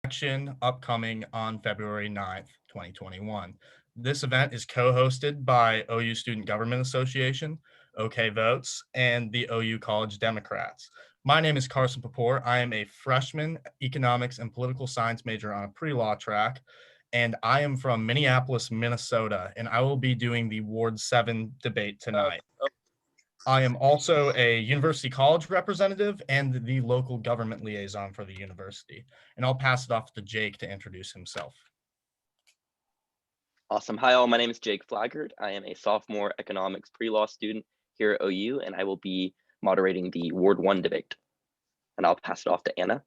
election upcoming on February 9th, 2021. This event is co-hosted by OU Student Government Association, OK Votes, and the OU College Democrats. My name is Carson Papour. I am a freshman economics and political science major on a pre-law track, and I am from Minneapolis, Minnesota, and I will be doing the Ward 7 debate tonight. I am also a university college representative and the local government liaison for the university. And I'll pass it off to Jake to introduce himself. Awesome. Hi, all. My name is Jake Flaggart. I am a sophomore economics pre-law student here at OU, and I will be moderating the Ward 1 debate. And I'll pass it off to Anna.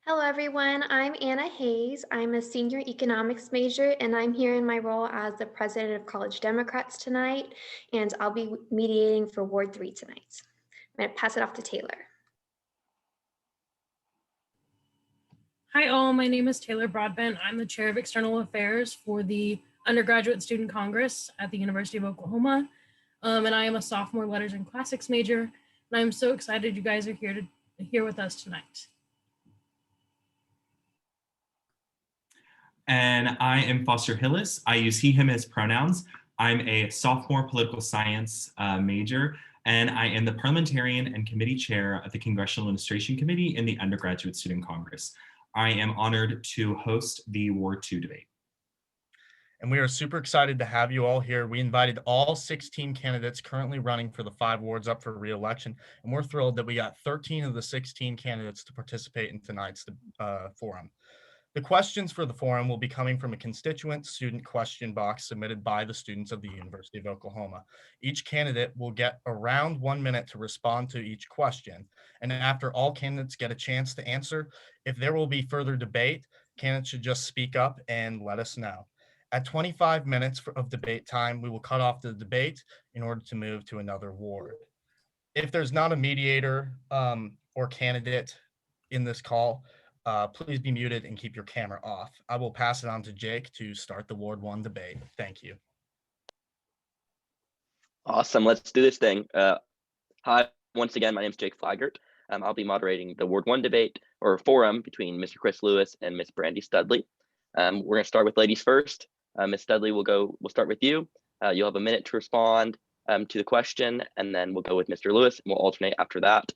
Hello, everyone. I'm Anna Hayes. I'm a senior economics major, and I'm here in my role as the president of College Democrats tonight, and I'll be mediating for Ward 3 tonight. I'm going to pass it off to Taylor. Hi, all. My name is Taylor Broadbent. I'm the chair of external affairs for the Undergraduate Student Congress at the University of Oklahoma, and I am a sophomore letters and classics major, and I'm so excited you guys are here with us tonight. And I am Foster Hillis. I use he, him as pronouns. I'm a sophomore political science major, and I am the parliamentarian and committee chair of the Congressional Administration Committee in the Undergraduate Student Congress. I am honored to host the Ward 2 debate. And we are super excited to have you all here. We invited all 16 candidates currently running for the 5 wards up for re-election, and we're thrilled that we got 13 of the 16 candidates to participate in tonight's forum. The questions for the forum will be coming from a constituent student question box submitted by the students of the University of Oklahoma. Each candidate will get around 1 minute to respond to each question. And after all candidates get a chance to answer, if there will be further debate, candidates should just speak up and let us know. At 25 minutes of debate time, we will cut off the debate in order to move to another ward. If there's not a mediator or candidate in this call, please be muted and keep your camera off. I will pass it on to Jake to start the Ward 1 debate. Thank you. Awesome. Let's do this thing. Hi, once again, my name is Jake Flaggart. I'll be moderating the Ward 1 debate or forum between Mr. Chris Lewis and Miss Brandy Studley. We're going to start with ladies first. Miss Studley, we'll start with you. You'll have a minute to respond to the question, and then we'll go with Mr. Lewis, and we'll alternate after that.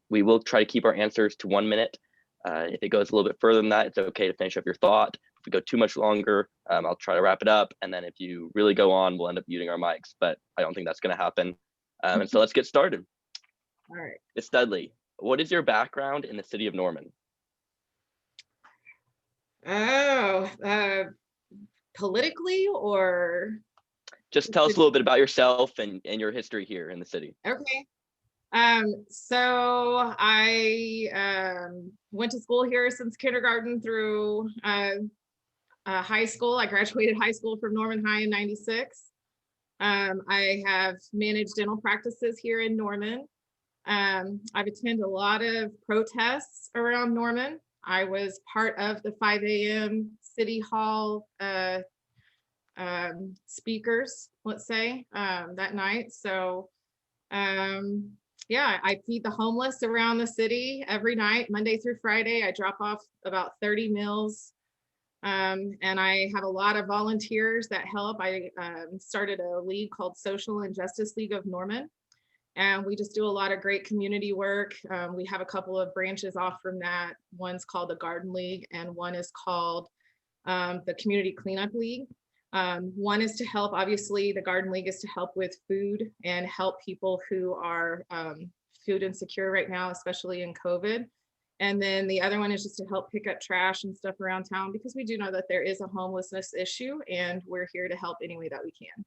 We will try to keep our answers to 1 minute. If it goes a little bit further than that, it's okay to finish up your thought. If we go too much longer, I'll try to wrap it up. And then if you really go on, we'll end up muting our mics, but I don't think that's going to happen. And so let's get started. All right. Ms. Studley, what is your background in the city of Norman? Oh, politically or? Just tell us a little bit about yourself and your history here in the city. Okay. So I went to school here since kindergarten through high school. I graduated high school from Norman High in '96. I have managed dental practices here in Norman. I've attended a lot of protests around Norman. I was part of the 5 a.m. City Hall speakers, let's say, that night. So yeah, I feed the homeless around the city every night, Monday through Friday. I drop off about 30 meals. And I have a lot of volunteers that help. I started a league called Social and Justice League of Norman. And we just do a lot of great community work. We have a couple of branches off from that. One's called the Garden League, and one is called the Community Cleanup League. One is to help, obviously, the Garden League is to help with food and help people who are food insecure right now, especially in COVID. And then the other one is just to help pick up trash and stuff around town, because we do know that there is a homelessness issue, and we're here to help any way that we can.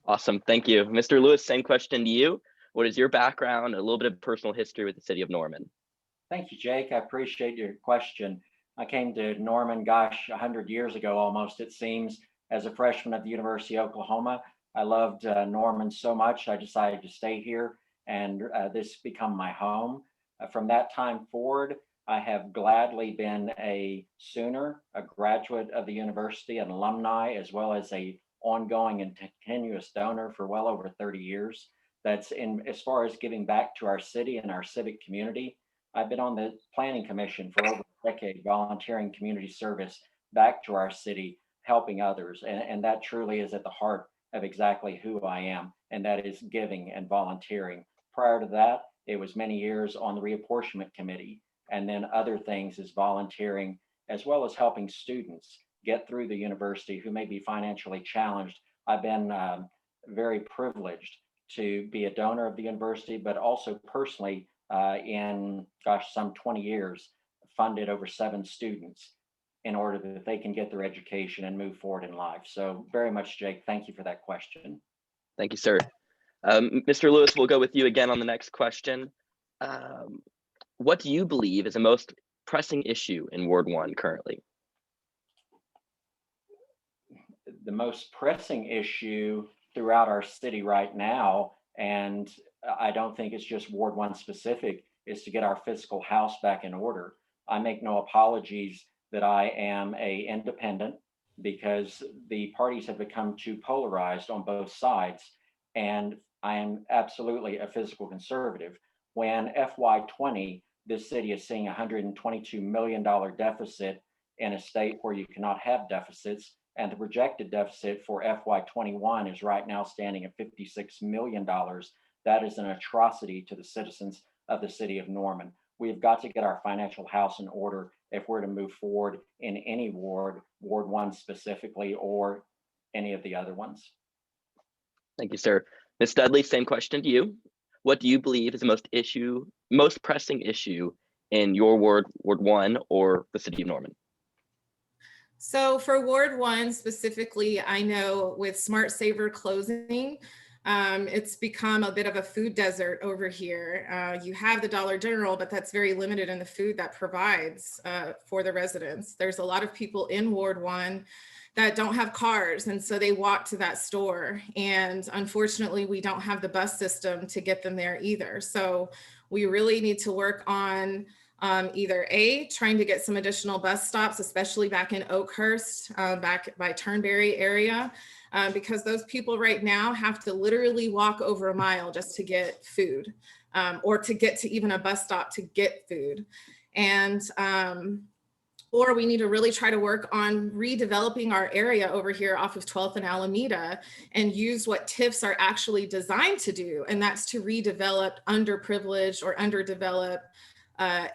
Awesome, thank you. Mr. Lewis, same question to you. What is your background, a little bit of personal history with the city of Norman? Thank you, Jake. I appreciate your question. I came to Norman, 100 years ago almost, it seems, as a freshman at the University of Oklahoma. I loved Norman so much, I decided to stay here, and this become my home. From that time forward, I have gladly been a Sooner, a graduate of the university, an alumni, as well as a ongoing and continuous donor for well over 30 years. That's in as far as giving back to our city and our civic community. I've been on the planning commission for over a decade, volunteering community service back to our city, helping others. And that truly is at the heart of exactly who I am, and that is giving and volunteering. Prior to that, it was many years on the reapportionment committee, and then other things is volunteering, as well as helping students get through the university who may be financially challenged. I've been very privileged to be a donor of the university, but also personally in, gosh, some 20 years, funded over 7 students in order that they can get their education and move forward in life. So very much, Jake, thank you for that question. Thank you, sir. Mr. Lewis, we'll go with you again on the next question. What do you believe is the most pressing issue in Ward 1 currently? The most pressing issue throughout our city right now, and I don't think it's just Ward 1 specific, is to get our fiscal house back in order. I make no apologies that I am an independent, because the parties have become too polarized on both sides. And I am absolutely a fiscal conservative. When FY20, this city is seeing $122 million deficit in a state where you cannot have deficits, and the projected deficit for FY21 is right now standing at $56 million. That is an atrocity to the citizens of the city of Norman. We've got to get our financial house in order if we're to move forward in any ward, Ward 1 specifically, or any of the other ones. Thank you, sir. Ms. Dudley, same question to you. What do you believe is the most pressing issue in your ward, Ward 1, or the city of Norman? So for Ward 1 specifically, I know with Smart Saver closing, it's become a bit of a food desert over here. You have the Dollar General, but that's very limited in the food that provides for the residents. There's a lot of people in Ward 1 that don't have cars, and so they walk to that store. And unfortunately, we don't have the bus system to get them there either. So we really need to work on either trying to get some additional bus stops, especially back in Oakhurst, back by Turnberry area, because those people right now have to literally walk over a mile just to get food, or to get to even a bus stop to get food. And or we need to really try to work on redeveloping our area over here off of 12th and Alameda, and use what TIFs are actually designed to do, and that's to redevelop underprivileged or underdeveloped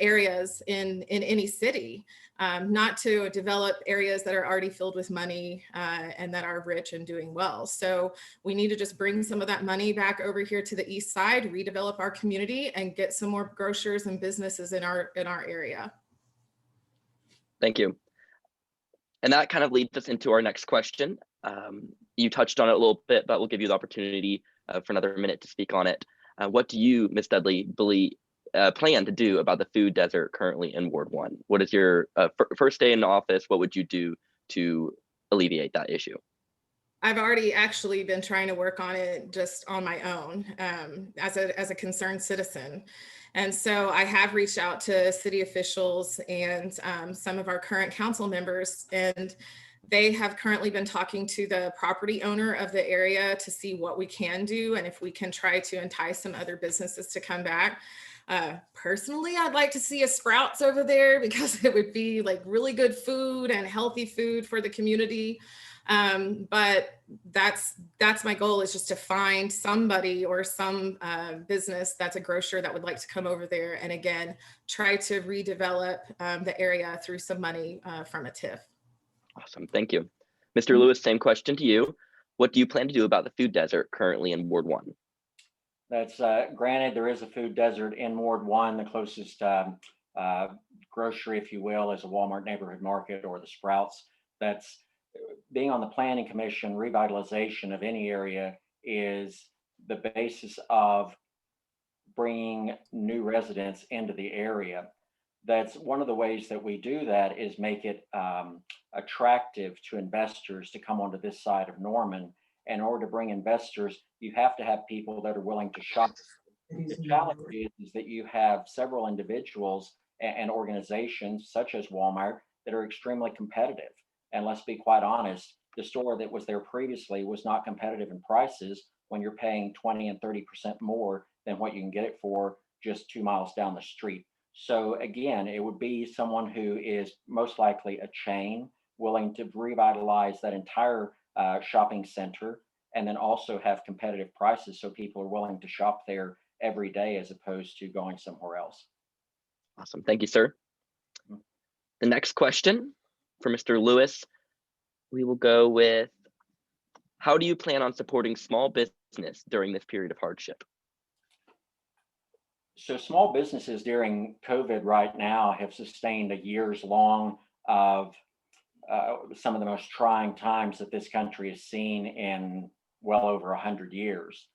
areas in any city, not to develop areas that are already filled with money and that are rich and doing well. So we need to just bring some of that money back over here to the east side, redevelop our community, and get some more grocers and businesses in our area. Thank you. And that kind of leads us into our next question. You touched on it a little bit, but we'll give you the opportunity for another minute to speak on it. What do you, Ms. Dudley, plan to do about the food desert currently in Ward 1? What is your first day in office? What would you do to alleviate that issue? I've already actually been trying to work on it just on my own as a concerned citizen. And so I have reached out to city officials and some of our current council members, and they have currently been talking to the property owner of the area to see what we can do and if we can try to entice some other businesses to come back. Personally, I'd like to see a Sprouts over there, because it would be like really good food and healthy food for the community. But that's my goal, is just to find somebody or some business that's a grocer that would like to come over there and again try to redevelop the area through some money from a TIF. Awesome, thank you. Mr. Lewis, same question to you. What do you plan to do about the food desert currently in Ward 1? That's granted, there is a food desert in Ward 1. The closest grocery, if you will, is a Walmart Neighborhood Market or the Sprouts. That's being on the planning commission. Revitalization of any area is the basis of bringing new residents into the area. That's one of the ways that we do that, is make it attractive to investors to come onto this side of Norman. In order to bring investors, you have to have people that are willing to shop. The challenge is that you have several individuals and organizations such as Walmart that are extremely competitive. And let's be quite honest, the store that was there previously was not competitive in prices when you're paying 20 and 30% more than what you can get it for just 2 miles down the street. So again, it would be someone who is most likely a chain willing to revitalize that entire shopping center and then also have competitive prices so people are willing to shop there every day as opposed to going somewhere else. Awesome. Thank you, sir. The next question for Mr. Lewis, we will go with, how do you plan on supporting small business during this period of hardship? So small businesses during COVID right now have sustained a years long of some of the most trying times that this country has seen in well over 100 years.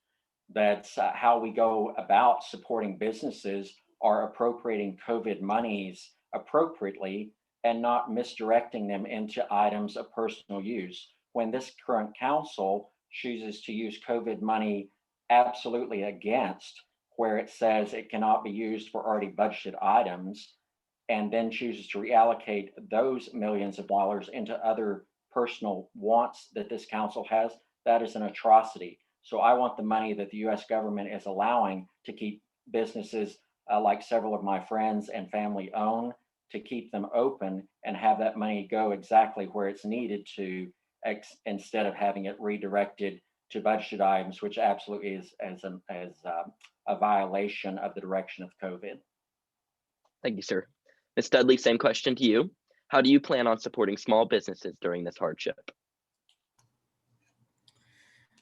That's how we go about supporting businesses, are appropriating COVID monies appropriately and not misdirecting them into items of personal use. When this current council chooses to use COVID money absolutely against, where it says it cannot be used for already budgeted items, and then chooses to reallocate those millions of dollars into other personal wants that this council has, that is an atrocity. So I want the money that the US government is allowing to keep businesses like several of my friends and family own, to keep them open and have that money go exactly where it's needed to, instead of having it redirected to budgeted items, which absolutely is a violation of the direction of COVID. Thank you, sir. Ms. Dudley, same question to you. How do you plan on supporting small businesses during this hardship?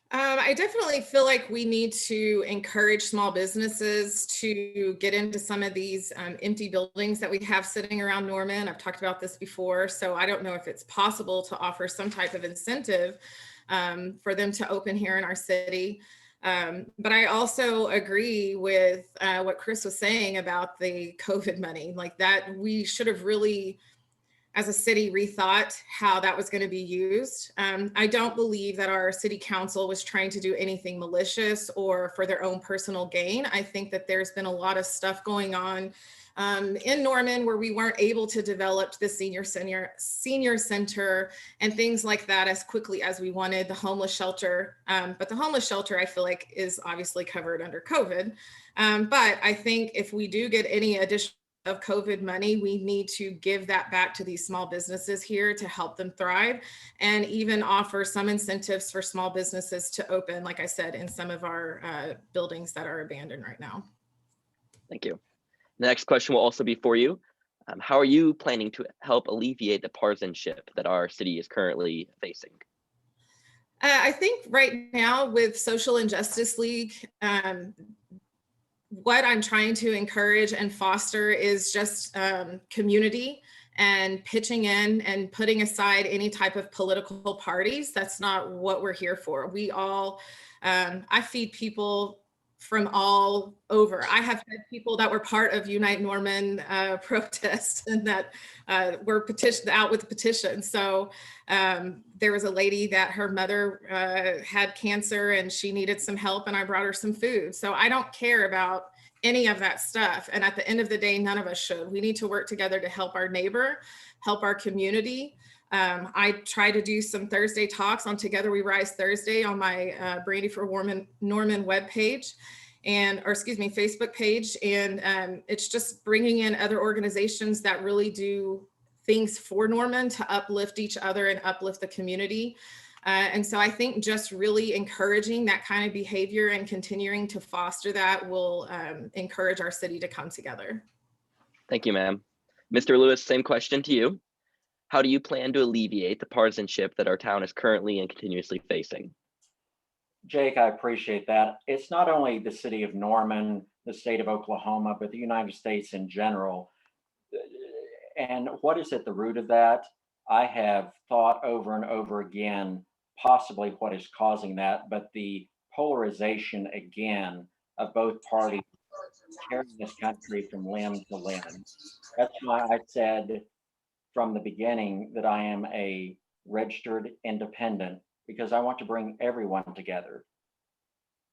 I definitely feel like we need to encourage small businesses to get into some of these empty buildings that we have sitting around Norman. I've talked about this before, so I don't know if it's possible to offer some type of incentive for them to open here in our city. But I also agree with what Chris was saying about the COVID money, like that we should have really, as a city, rethought how that was going to be used. I don't believe that our city council was trying to do anything malicious or for their own personal gain. I think that there's been a lot of stuff going on in Norman where we weren't able to develop the senior center and things like that as quickly as we wanted, the homeless shelter. But the homeless shelter, I feel like, is obviously covered under COVID. But I think if we do get any additional of COVID money, we need to give that back to these small businesses here to help them thrive, and even offer some incentives for small businesses to open, like I said, in some of our buildings that are abandoned right now. Thank you. The next question will also be for you. How are you planning to help alleviate the partisanship that our city is currently facing? I think right now with Social Injustice League, what I'm trying to encourage and foster is just community and pitching in and putting aside any type of political parties. That's not what we're here for. We all, I feed people from all over. I have had people that were part of Unite Norman protests and that were petitioned out with petitions. So there was a lady that her mother had cancer and she needed some help, and I brought her some food. So I don't care about any of that stuff. And at the end of the day, none of us should. We need to work together to help our neighbor, help our community. I try to do some Thursday talks on Together We Rise Thursday on my Brandy for Norman webpage, Facebook page. And it's just bringing in other organizations that really do things for Norman to uplift each other and uplift the community. And so I think just really encouraging that kind of behavior and continuing to foster that will encourage our city to come together. Thank you, ma'am. Mr. Lewis, same question to you. How do you plan to alleviate the partisanship that our town is currently and continuously facing? Jake, I appreciate that. It's not only the city of Norman, the state of Oklahoma, but the United States in general. And what is at the root of that? I have thought over and over again, possibly what is causing that, but the polarization again of both parties tearing this country from limb to limb. That's why I said from the beginning that I am a registered independent, because I want to bring everyone together.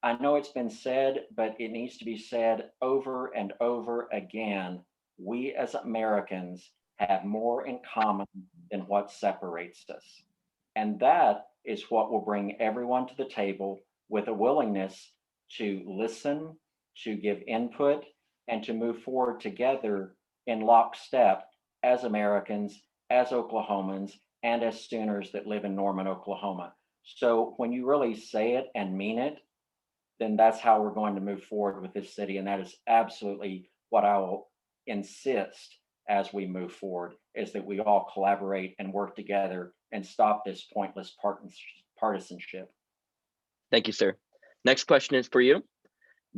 I know it's been said, but it needs to be said over and over again. We as Americans have more in common than what separates us. And that is what will bring everyone to the table with a willingness to listen, to give input, and to move forward together in lockstep as Americans, as Oklahomans, and as Sooners that live in Norman, Oklahoma. So when you really say it and mean it, then that's how we're going to move forward with this city. And that is absolutely what I will insist as we move forward, is that we all collaborate and work together and stop this pointless partisanship. Thank you, sir. Next question is for you.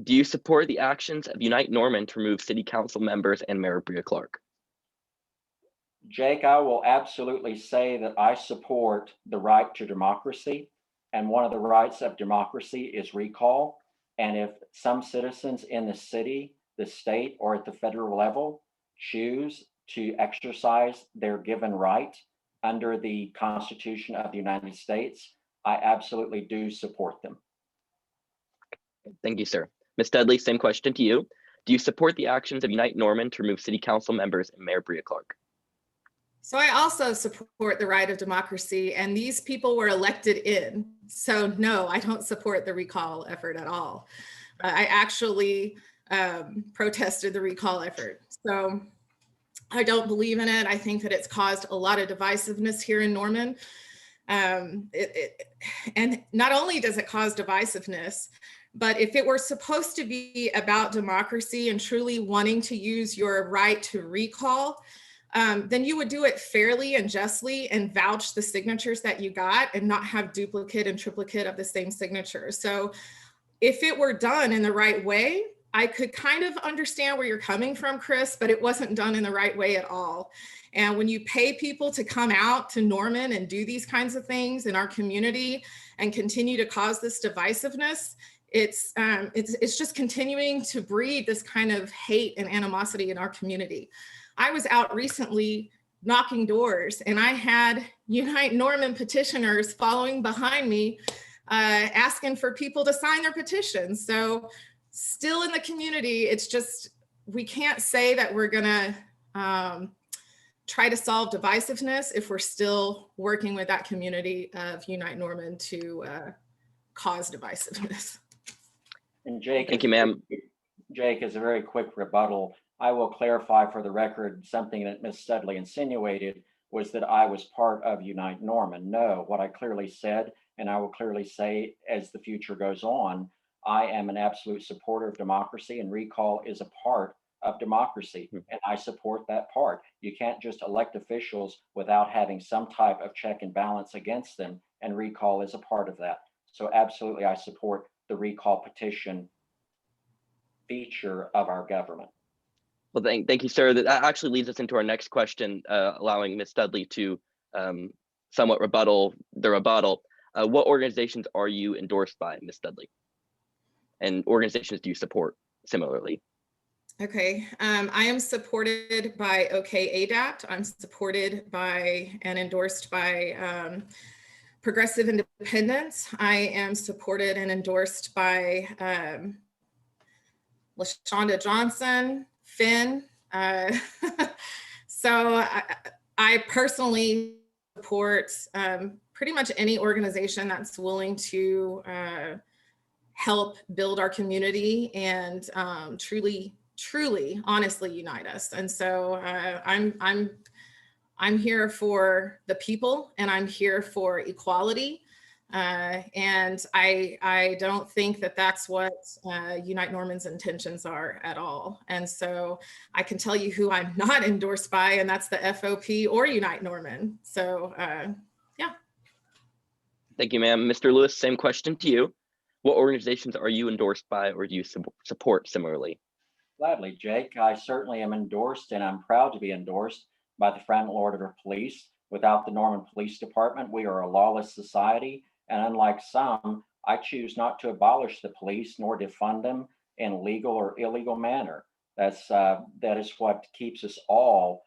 Do you support the actions of Unite Norman to remove city council members and Mayor Bria Clark? Jake, I will absolutely say that I support the right to democracy. And one of the rights of democracy is recall. And if some citizens in the city, the state, or at the federal level choose to exercise their given right under the Constitution of the United States, I absolutely do support them. Thank you, sir. Ms. Dudley, same question to you. Do you support the actions of Unite Norman to remove city council members and Mayor Bria Clark? So I also support the right of democracy, and these people were elected in. So no, I don't support the recall effort at all. I actually protested the recall effort. So I don't believe in it. I think that it's caused a lot of divisiveness here in Norman. And not only does it cause divisiveness, but if it were supposed to be about democracy and truly wanting to use your right to recall, then you would do it fairly and justly and vouch the signatures that you got and not have duplicate and triplicate of the same signature. So if it were done in the right way, I could kind of understand where you're coming from, Chris, but it wasn't done in the right way at all. And when you pay people to come out to Norman and do these kinds of things in our community and continue to cause this divisiveness, it's just continuing to breed this kind of hate and animosity in our community. I was out recently knocking doors and I had Unite Norman petitioners following behind me, asking for people to sign their petitions. So still in the community, it's just, we can't say that we're gonna try to solve divisiveness if we're still working with that community of Unite Norman to cause divisiveness. And Jake, Thank you, ma'am. Jake, as a very quick rebuttal, I will clarify for the record something that Ms. Studley insinuated was that I was part of Unite Norman. No, what I clearly said, and I will clearly say as the future goes on, I am an absolute supporter of democracy, and recall is a part of democracy, and I support that part. You can't just elect officials without having some type of check and balance against them, and recall is a part of that. So absolutely, I support the recall petition feature of our government. Well, thank you, sir. That actually leads us into our next question, allowing Ms. Dudley to somewhat rebuttal the rebuttal. What organizations are you endorsed by, Ms. Dudley? And organizations do you support similarly? Okay, I am supported by OK-ADAPT. I'm supported by and endorsed by Progressive Independence. I am supported and endorsed by LaShonda Johnson, Finn. So I personally support pretty much any organization that's willing to help build our community and truly, honestly unite us. And so I'm here for the people, and I'm here for equality. And I don't think that that's what Unite Norman's intentions are at all. And so I can tell you who I'm not endorsed by, and that's the FOP or Unite Norman. So yeah. Thank you, ma'am. Mr. Lewis, same question to you. What organizations are you endorsed by, or do you support similarly? Gladly, Jake. I certainly am endorsed, and I'm proud to be endorsed by the Fraternal Order of Police. Without the Norman Police Department, we are a lawless society. And unlike some, I choose not to abolish the police nor defund them in legal or illegal manner. That is what keeps us all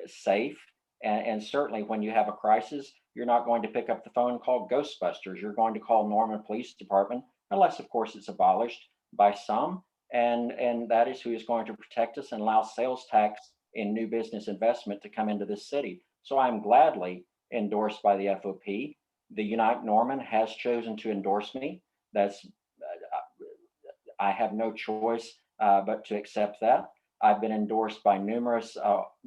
safe. And certainly when you have a crisis, you're not going to pick up the phone and call Ghostbusters. You're going to call Norman Police Department, unless of course it's abolished by some. And that is who is going to protect us and allow sales tax in new business investment to come into this city. So I'm gladly endorsed by the FOP. The Unite Norman has chosen to endorse me. I have no choice but to accept that. I've been endorsed by numerous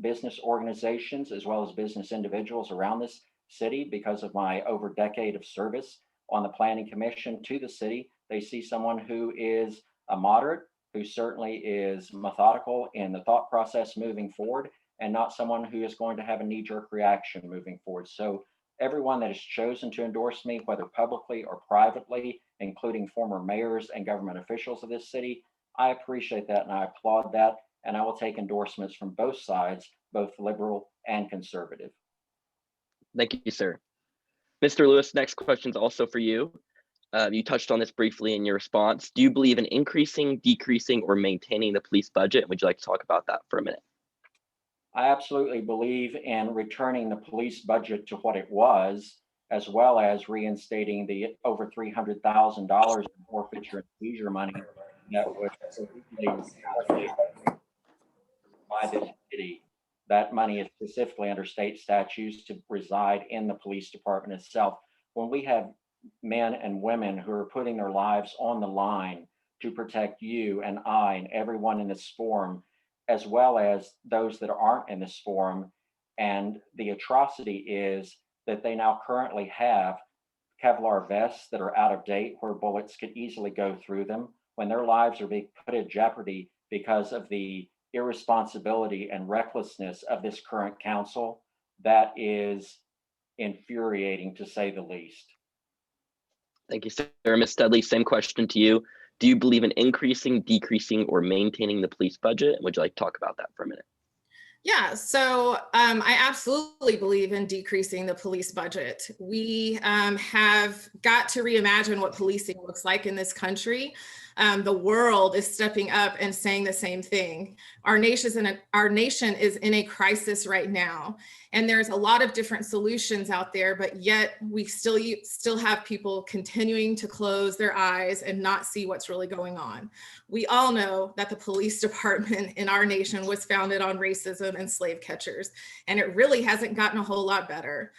business organizations as well as business individuals around this city because of my over decade of service on the Planning Commission to the city. They see someone who is a moderate, who certainly is methodical in the thought process moving forward, and not someone who is going to have a knee-jerk reaction moving forward. So everyone that has chosen to endorse me, whether publicly or privately, including former mayors and government officials of this city, I appreciate that and I applaud that. And I will take endorsements from both sides, both liberal and conservative. Thank you, sir. Mr. Lewis, next question is also for you. You touched on this briefly in your response. Do you believe in increasing, decreasing, or maintaining the police budget? Would you like to talk about that for a minute? I absolutely believe in returning the police budget to what it was, as well as reinstating the over $300,000 in forfeiture and seizure money that was originally allocated by this city. That money is specifically under state statutes to reside in the police department itself. When we have men and women who are putting their lives on the line to protect you and I and everyone in this forum, as well as those that aren't in this forum, and the atrocity is that they now currently have Kevlar vests that are out of date where bullets could easily go through them, when their lives are being put in jeopardy because of the irresponsibility and recklessness of this current council, that is infuriating to say the least. Thank you, sir. Ms. Studley, same question to you. Do you believe in increasing, decreasing, or maintaining the police budget? Would you like to talk about that for a minute? Yeah, so I absolutely believe in decreasing the police budget. We have got to reimagine what policing looks like in this country. The world is stepping up and saying the same thing. Our nation is in a crisis right now, and there's a lot of different solutions out there, but yet we still have people continuing to close their eyes and not see what's really going on. We all know that the police department in our nation was founded on racism and slave catchers, and it really hasn't gotten a whole lot better.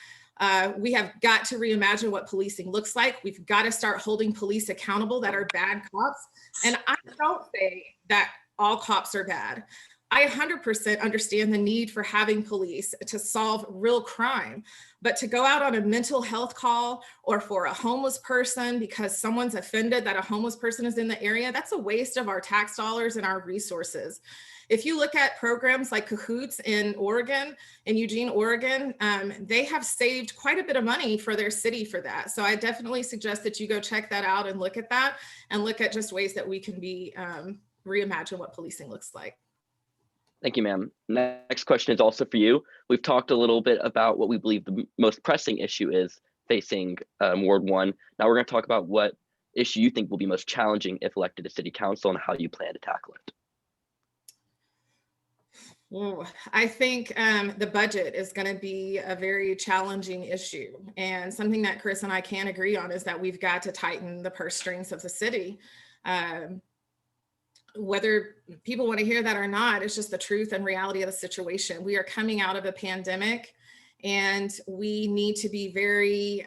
We have got to reimagine what policing looks like. We've got to start holding police accountable that are bad cops. And I don't say that all cops are bad. I 100% understand the need for having police to solve real crime, but to go out on a mental health call or for a homeless person because someone's offended that a homeless person is in the area, that's a waste of our tax dollars and our resources. If you look at programs like Cahoots in Oregon, in Eugene, Oregon, they have saved quite a bit of money for their city for that. So I definitely suggest that you go check that out and look at that and look at just ways that we can reimagine what policing looks like. Thank you, ma'am. Next question is also for you. We've talked a little bit about what we believe the most pressing issue is facing Ward 1. Now we're going to talk about what issue you think will be most challenging if elected to city council and how you plan to tackle it. I think the budget is going to be a very challenging issue, and something that Chris and I can agree on is that we've got to tighten the purse strings of the city. Whether people want to hear that or not, it's just the truth and reality of the situation. We are coming out of a pandemic, and we need to be very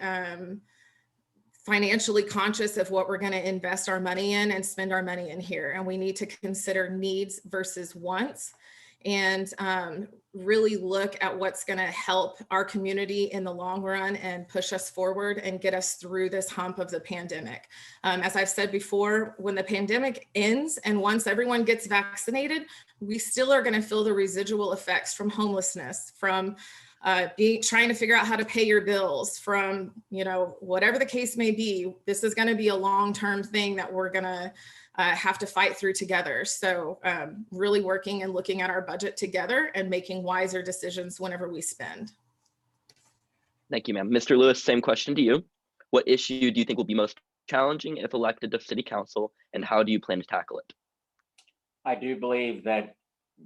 financially conscious of what we're going to invest our money in and spend our money in here. And we need to consider needs versus wants, and really look at what's going to help our community in the long run and push us forward and get us through this hump of the pandemic. As I've said before, when the pandemic ends and once everyone gets vaccinated, we still are going to feel the residual effects from homelessness, from trying to figure out how to pay your bills, from, whatever the case may be. This is going to be a long-term thing that we're going to have to fight through together. So really working and looking at our budget together and making wiser decisions whenever we spend. Thank you, ma'am. Mr. Lewis, same question to you. What issue do you think will be most challenging if elected to city council, and how do you plan to tackle it? I do believe that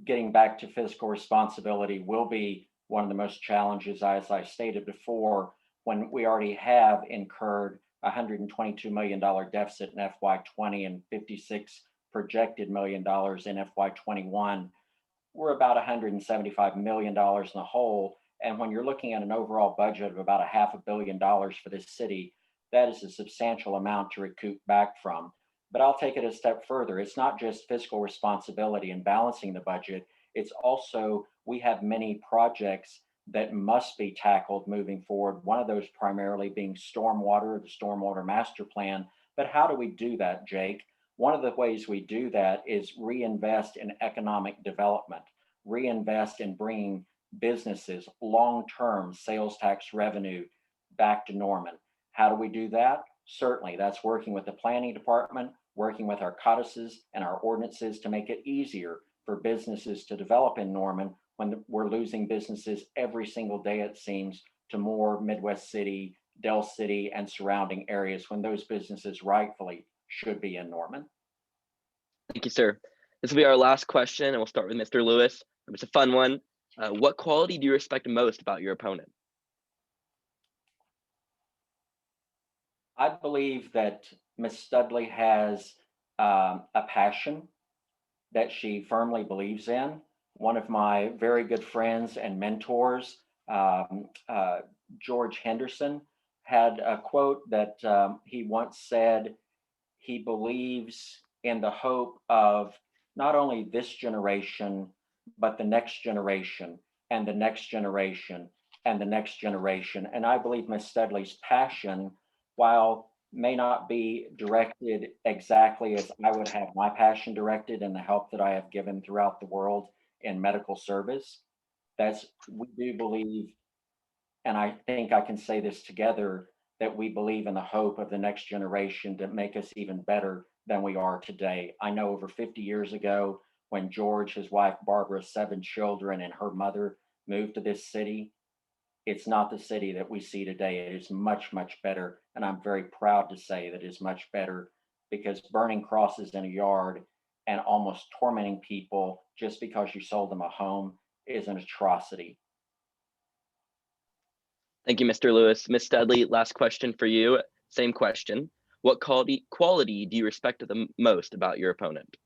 getting back to fiscal responsibility will be one of the most challenges, as I stated before, when we already have incurred $122 million deficit in FY20 and 56 projected $million in FY21. We're about $175 million in the hole. And when you're looking at an overall budget of about $500 million for this city, that is a substantial amount to recoup back from. But I'll take it a step further. It's not just fiscal responsibility and balancing the budget. It's also, we have many projects that must be tackled moving forward. One of those primarily being stormwater, the stormwater master plan. But how do we do that, Jake? One of the ways we do that is reinvest in economic development, reinvest in bringing businesses, long-term sales tax revenue back to Norman. How do we do that? Certainly, that's working with the planning department, working with our codices and our ordinances to make it easier for businesses to develop in Norman when we're losing businesses every single day, it seems, to more Midwest City, Del City, and surrounding areas when those businesses rightfully should be in Norman. Thank you, sir. This will be our last question, and we'll start with Mr. Lewis. It's a fun one. What quality do you respect most about your opponent? I believe that Ms. Studley has a passion that she firmly believes in. One of my very good friends and mentors, George Henderson, had a quote that he once said, he believes in the hope of not only this generation, but the next generation and the next generation and the next generation. And I believe Ms. Studley's passion, while may not be directed exactly as I would have my passion directed and the help that I have given throughout the world in medical service, we do believe, and I think I can say this together, that we believe in the hope of the next generation to make us even better than we are today. I know over 50 years ago, when George, his wife Barbara, 7 children, and her mother moved to this city, it's not the city that we see today. It is much, much better. And I'm very proud to say that it is much better, because burning crosses in a yard and almost tormenting people just because you sold them a home is an atrocity. Thank you, Mr. Lewis. Ms. Studley, last question for you. Same question. What quality do you respect the most about your opponent?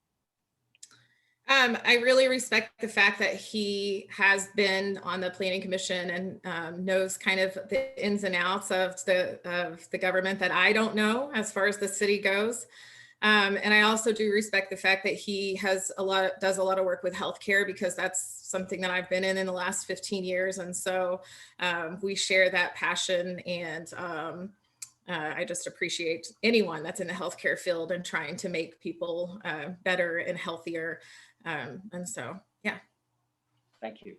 I really respect the fact that he has been on the planning commission and knows kind of the ins and outs of the government that I don't know as far as the city goes. And I also do respect the fact that he does a lot of work with healthcare, because that's something that I've been in the last 15 years. And so we share that passion, and I just appreciate anyone that's in the healthcare field and trying to make people better and healthier. And so, yeah. Thank you.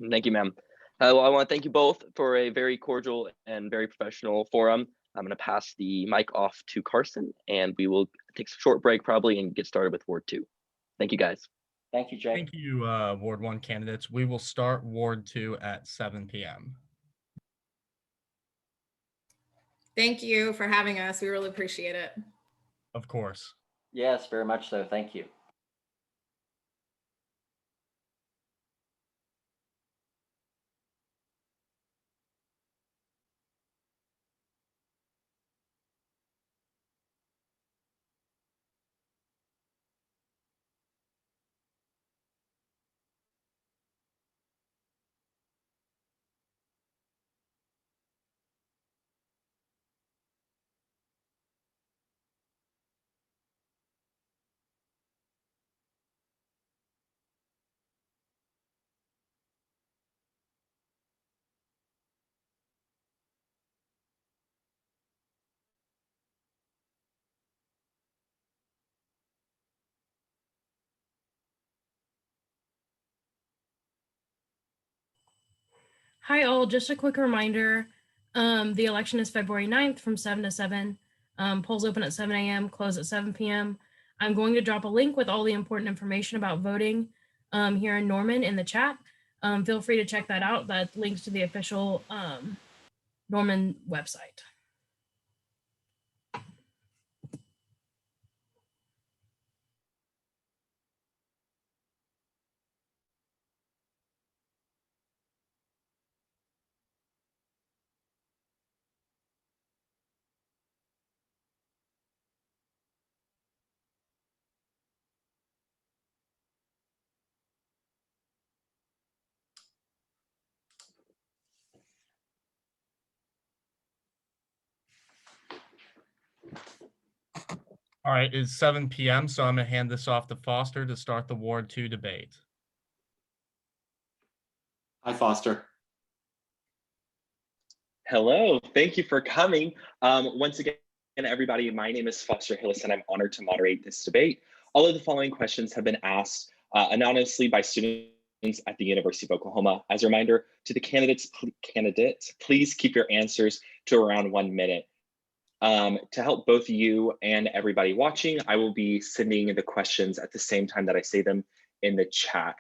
Thank you, ma'am. Well, I want to thank you both for a very cordial and very professional forum. I'm going to pass the mic off to Carson, and we will take a short break probably and get started with Ward 2. Thank you, guys. Thank you, Jake. Thank you, Ward 1 candidates. We will start Ward 2 at 7 p.m. Thank you for having us. We really appreciate it. Of course. Yes, very much so. Thank you. Hi all, just a quick reminder, the election is February 9th from 7 to 7. Polls open at 7 a.m., close at 7 p.m. I'm going to drop a link with all the important information about voting here in Norman in the chat. Feel free to check that out. That links to the official Norman website. All right, it's 7 p.m., so I'm going to hand this off to Foster to start the Ward 2 debate. Hi, Foster. Hello, thank you for coming. Once again, everybody, my name is Foster Hillis, and I'm honored to moderate this debate. All of the following questions have been asked anonymously by students at the University of Oklahoma. As a reminder to the candidates, please keep your answers to around 1 minute. To help both you and everybody watching, I will be sending the questions at the same time that I say them in the chat.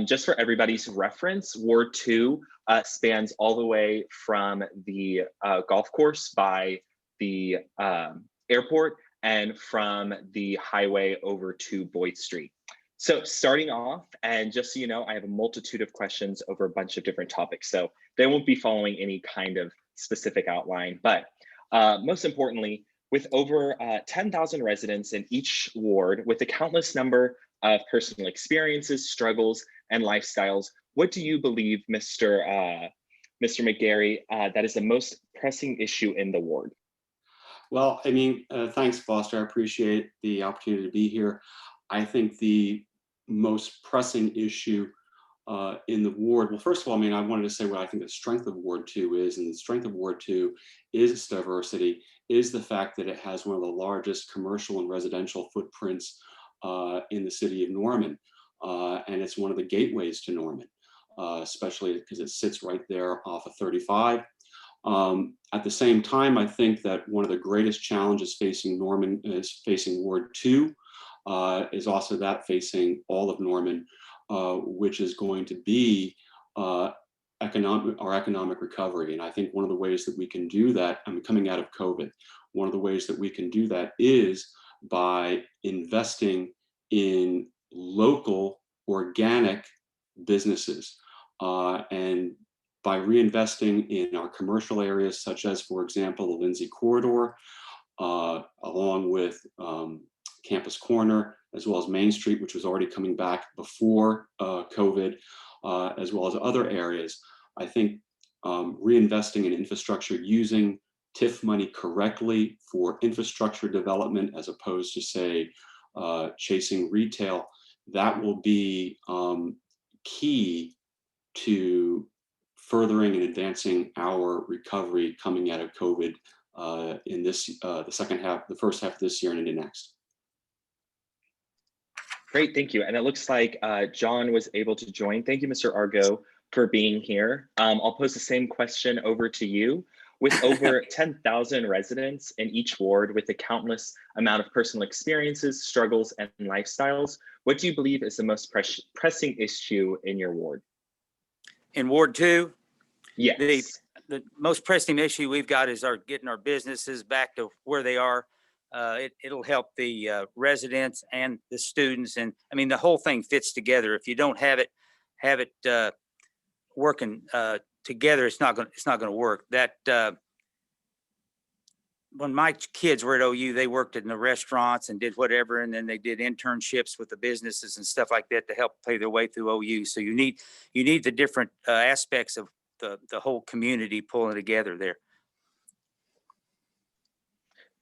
Just for everybody's reference, Ward 2 spans all the way from the golf course by the airport and from the highway over to Boyd Street. So starting off, and just so you know, I have a multitude of questions over a bunch of different topics, so they won't be following any kind of specific outline, but most importantly, with over 10,000 residents in each ward, with a countless number of personal experiences, struggles, and lifestyles, what do you believe, Mr. McGarry, that is the most pressing issue in the ward? Well, I mean, thanks, Foster. I appreciate the opportunity to be here. I think the most pressing issue in the ward, well, first of all, I mean, I wanted to say what I think the strength of Ward 2 is, and the strength of Ward 2 is its diversity, is the fact that it has one of the largest commercial and residential footprints in the city of Norman. And it's one of the gateways to Norman, especially because it sits right there off of 35. At the same time, I think that one of the greatest challenges facing Norman is facing Ward 2, is also that facing all of Norman, which is going to be our economic recovery. And I think one of the ways that we can do that, I mean, coming out of COVID, one of the ways that we can do that is by investing in local organic businesses and by reinvesting in our commercial areas, such as, for example, the Lindsay Corridor, along with Campus Corner, as well as Main Street, which was already coming back before COVID, as well as other areas. I think reinvesting in infrastructure, using TIF money correctly for infrastructure development, as opposed to, say, chasing retail, that will be key to furthering and advancing our recovery coming out of COVID in this the first half of this year and into next. Great, thank you. And it looks like John was able to join. Thank you, Mr. Argo, for being here. I'll pose the same question over to you. With over 10,000 residents in each ward with a countless amount of personal experiences, struggles, and lifestyles, what do you believe is the most pressing issue in your ward? In Ward 2? Yes. The most pressing issue we've got is getting our businesses back to where they are. It'll help the residents and the students, and I mean the whole thing fits together. If you don't have it working together, it's not going to work. That when my kids were at OU, they worked in the restaurants and did whatever, and then they did internships with the businesses and stuff like that to help pay their way through OU. So you need the different aspects of the whole community pulling together there.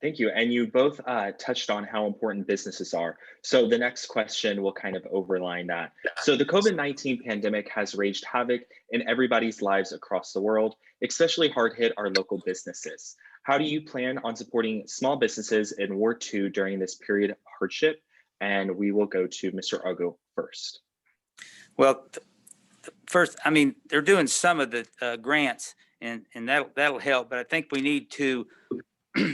Thank you. And you both touched on how important businesses are. So the next question will kind of overline that. So the COVID-19 pandemic has waged havoc in everybody's lives across the world, especially hard hit our local businesses. How do you plan on supporting small businesses in Ward 2 during this period of hardship? And we will go to Mr. Argo first. Well, first, I mean, they're doing some of the grants and that'll help, but I think we need to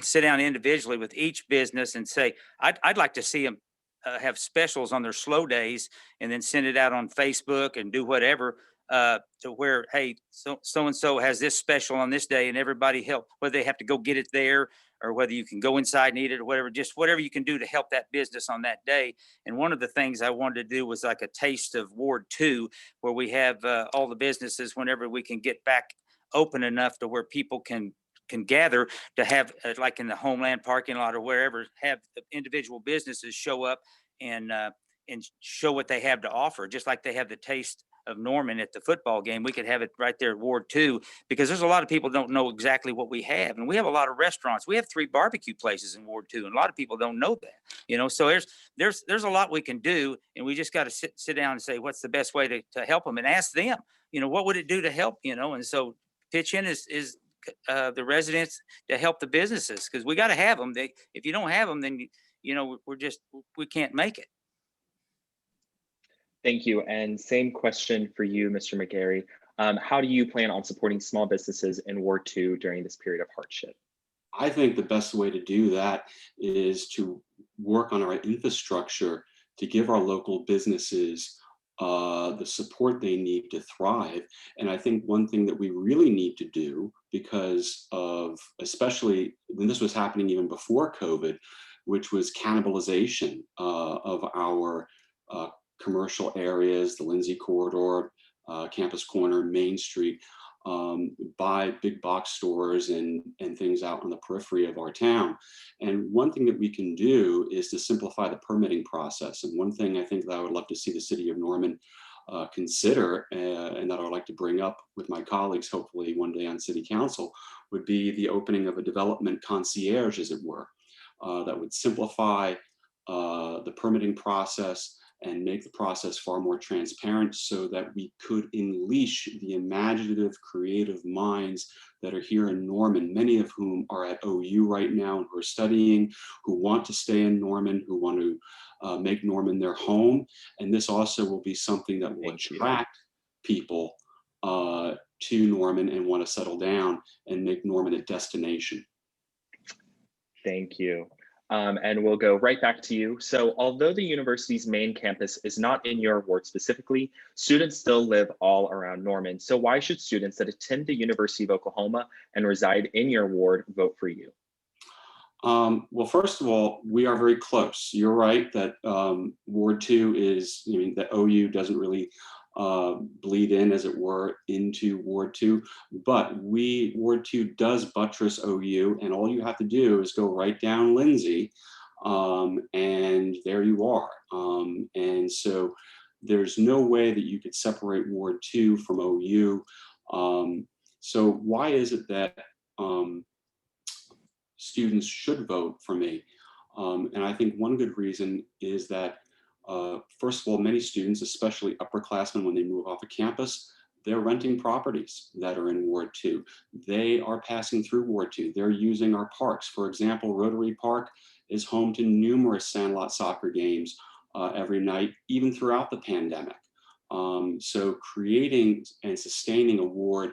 sit down individually with each business and say, I'd like to see them have specials on their slow days and then send it out on Facebook and do whatever to where, hey, so-and-so has this special on this day and everybody help, whether they have to go get it there or whether you can go inside and eat it or whatever, just whatever you can do to help that business on that day. And one of the things I wanted to do was like a taste of Ward 2, where we have all the businesses whenever we can get back open enough to where people can gather to have like in the Homeland parking lot or wherever, have the individual businesses show up and show what they have to offer, just like they have the taste of Norman at the football game. We could have it right there at Ward 2, because there's a lot of people don't know exactly what we have. And we have a lot of restaurants. We have 3 barbecue places in Ward 2, and a lot of people don't know that, so there's a lot we can do, and we just got to sit down and say, what's the best way to help them, and ask them, what would it do to help, and so pitch in is the residents to help the businesses, because we got to have them. If you don't have them, then we can't make it. Thank you. And same question for you, Mr. McGarry. How do you plan on supporting small businesses in Ward 2 during this period of hardship? I think the best way to do that is to work on our infrastructure to give our local businesses the support they need to thrive. And I think one thing that we really need to do, because of, especially when this was happening even before COVID, which was cannibalization of our commercial areas, the Lindsay Corridor, Campus Corner, Main Street, by big box stores and things out on the periphery of our town. And one thing that we can do is to simplify the permitting process. And one thing I think that I would love to see the city of Norman consider, and that I would like to bring up with my colleagues, hopefully one day on city council, would be the opening of a development concierge, as it were, that would simplify the permitting process and make the process far more transparent, so that we could unleash the imaginative, creative minds that are here in Norman, many of whom are at OU right now and who are studying, who want to stay in Norman, who want to make Norman their home. And this also will be something that will attract people to Norman and want to settle down and make Norman a destination. Thank you. And we'll go right back to you. So although the university's main campus is not in your ward specifically, students still live all around Norman. So why should students that attend the University of Oklahoma and reside in your ward vote for you? Well, first of all, we are very close. You're right that Ward 2 is, that OU doesn't really bleed in, as it were, into Ward 2, but Ward 2 does buttress OU, and all you have to do is go right down Lindsay, and there you are. And so there's no way that you could separate Ward 2 from OU. So why is it that students should vote for me? And I think one good reason is that first of all, many students, especially upperclassmen, when they move off of campus, they're renting properties that are in Ward 2. They are passing through Ward 2. They're using our parks. For example, Rotary Park is home to numerous sandlot soccer games every night, even throughout the pandemic. So creating and sustaining a ward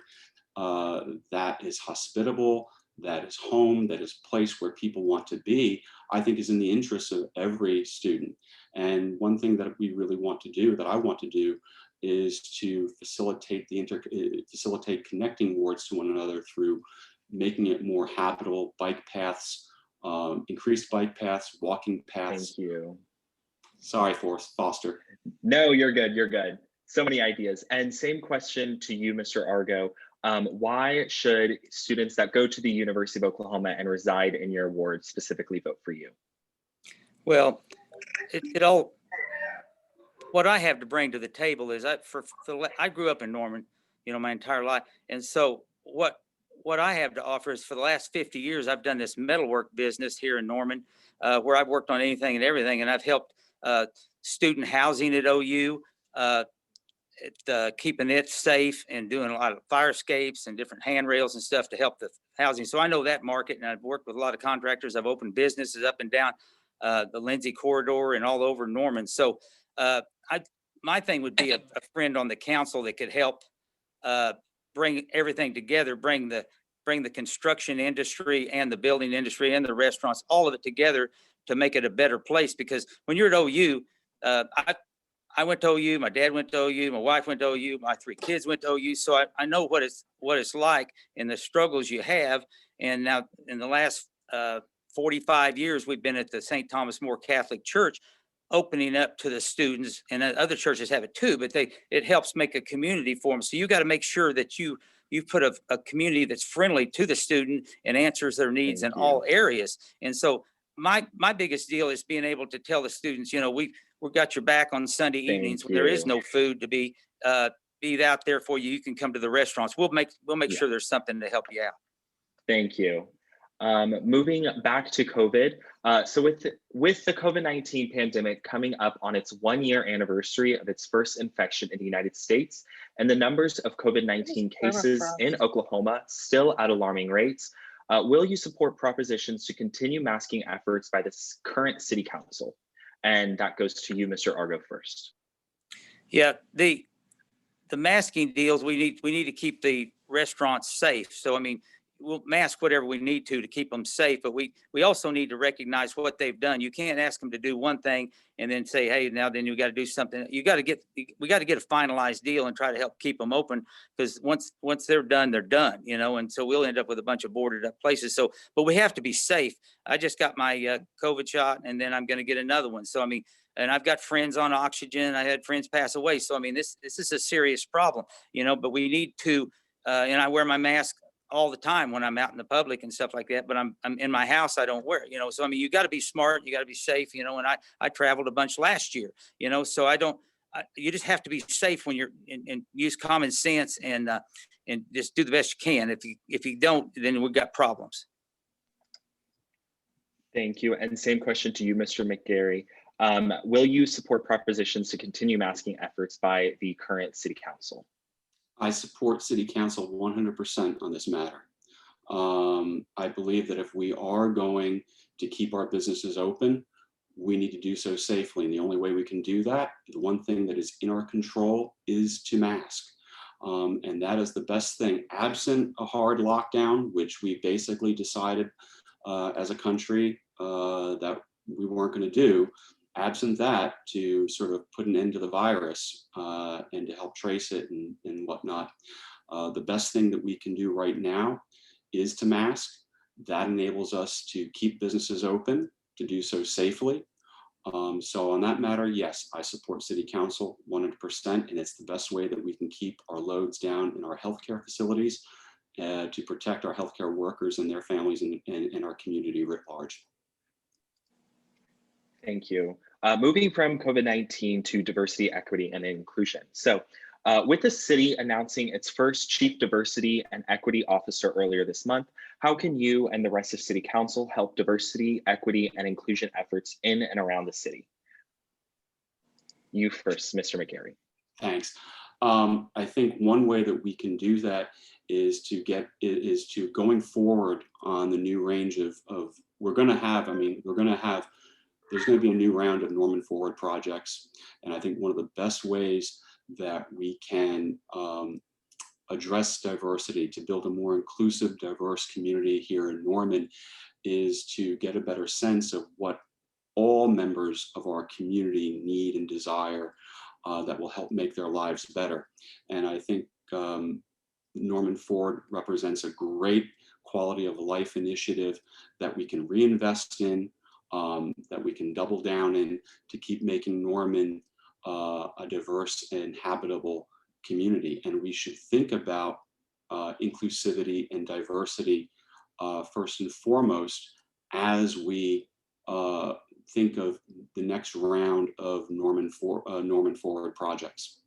that is hospitable, that is home, that is a place where people want to be, I think is in the interest of every student. And one thing that we really want to do, that I want to do, is to facilitate connecting wards to one another through making it more habitable, bike paths, increased bike paths, walking paths. Thank you. Sorry, Foster. No, you're good. You're good. So many ideas. And same question to you, Mr. Argo. Why should students that go to the University of Oklahoma and reside in your ward specifically vote for you? Well, what I have to bring to the table is I grew up in Norman, my entire life. And so what I have to offer is, for the last 50 years, I've done this metalwork business here in Norman, where I've worked on anything and everything. And I've helped student housing at OU, keeping it safe, and doing a lot of fire escapes and different handrails and stuff to help the housing. So I know that market, and I've worked with a lot of contractors. I've opened businesses up and down the Lindsay Corridor and all over Norman. So my thing would be a friend on the council that could help bring everything together, bring the construction industry and the building industry and the restaurants, all of it together to make it a better place. Because when you're at OU, I went to OU, my dad went to OU, my wife went to OU, my 3 kids went to OU. So I know what it's like and the struggles you have. And now in the last 45 years, we've been at the St. Thomas More Catholic Church, opening up to the students, and other churches have it too, but it helps make a community for them. So you got to make sure that you put a community that's friendly to the student and answers their needs in all areas. And so my biggest deal is being able to tell the students, we've got your back on Sunday evenings when there is no food to be be out there for you. You can come to the restaurants. We'll make Yeah. sure there's something to help you out. Thank you. Moving back to COVID. So with the COVID-19 pandemic coming up on its 1-year anniversary of its first infection in the United States, and the numbers of COVID-19 cases in Oklahoma still at alarming rates, will you support propositions to continue masking efforts by the current city council? And that goes to you, Mr. Argo, first. Yeah, the masking deals, we need to keep the restaurants safe. So I mean, we'll mask whatever we need to keep them safe, but we also need to recognize what they've done. You can't ask them to do one thing and then say, hey, now then you got to do something. We got to get a finalized deal and try to help keep them open, because once they're done, and so we'll end up with a bunch of boarded up places. So, but we have to be safe. I just got my COVID shot, and then I'm going to get another one. So I mean, and I've got friends on oxygen. I had friends pass away. So I mean, this is a serious problem, but we need to, and I wear my mask all the time when I'm out in the public and stuff like that, but I'm in my house, I don't wear it, so I mean, you got to be smart, you got to be safe, and I traveled a bunch last year, so you just have to be safe when you're and use common sense and just do the best you can. If you don't, then we've got problems. Thank you. And same question to you, Mr. McGarry. Will you support propositions to continue masking efforts by the current city council? I support City Council 100% on this matter. I believe that if we are going to keep our businesses open, we need to do so safely. And the only way we can do that, the one thing that is in our control, is to mask. And that is the best thing. Absent a hard lockdown, which we basically decided as a country that we weren't going to do, absent that, to sort of put an end to the virus and to help trace it and whatnot, the best thing that we can do right now is to mask. That enables us to keep businesses open, to do so safely. So on that matter, yes, I support City Council 100%, and it's the best way that we can keep our loads down in our healthcare facilities to protect our healthcare workers and their families and our community writ large. Thank you. Moving from COVID-19 to diversity, equity, and inclusion. So with the city announcing its first Chief Diversity and Equity Officer earlier this month, how can you and the rest of City Council help diversity, equity, and inclusion efforts in and around the city? You first, Mr. McGarry. Thanks. I think one way that we can do that is to going forward on the new range of there's going to be a new round of Norman Forward projects. And I think one of the best ways that we can address diversity, to build a more inclusive, diverse community here in Norman, is to get a better sense of what all members of our community need and desire that will help make their lives better. And I think Norman Forward represents a great quality of life initiative that we can reinvest in, that we can double down in, to keep making Norman a diverse and habitable community. And we should think about inclusivity and diversity first and foremost as we think of the next round of Norman Forward projects.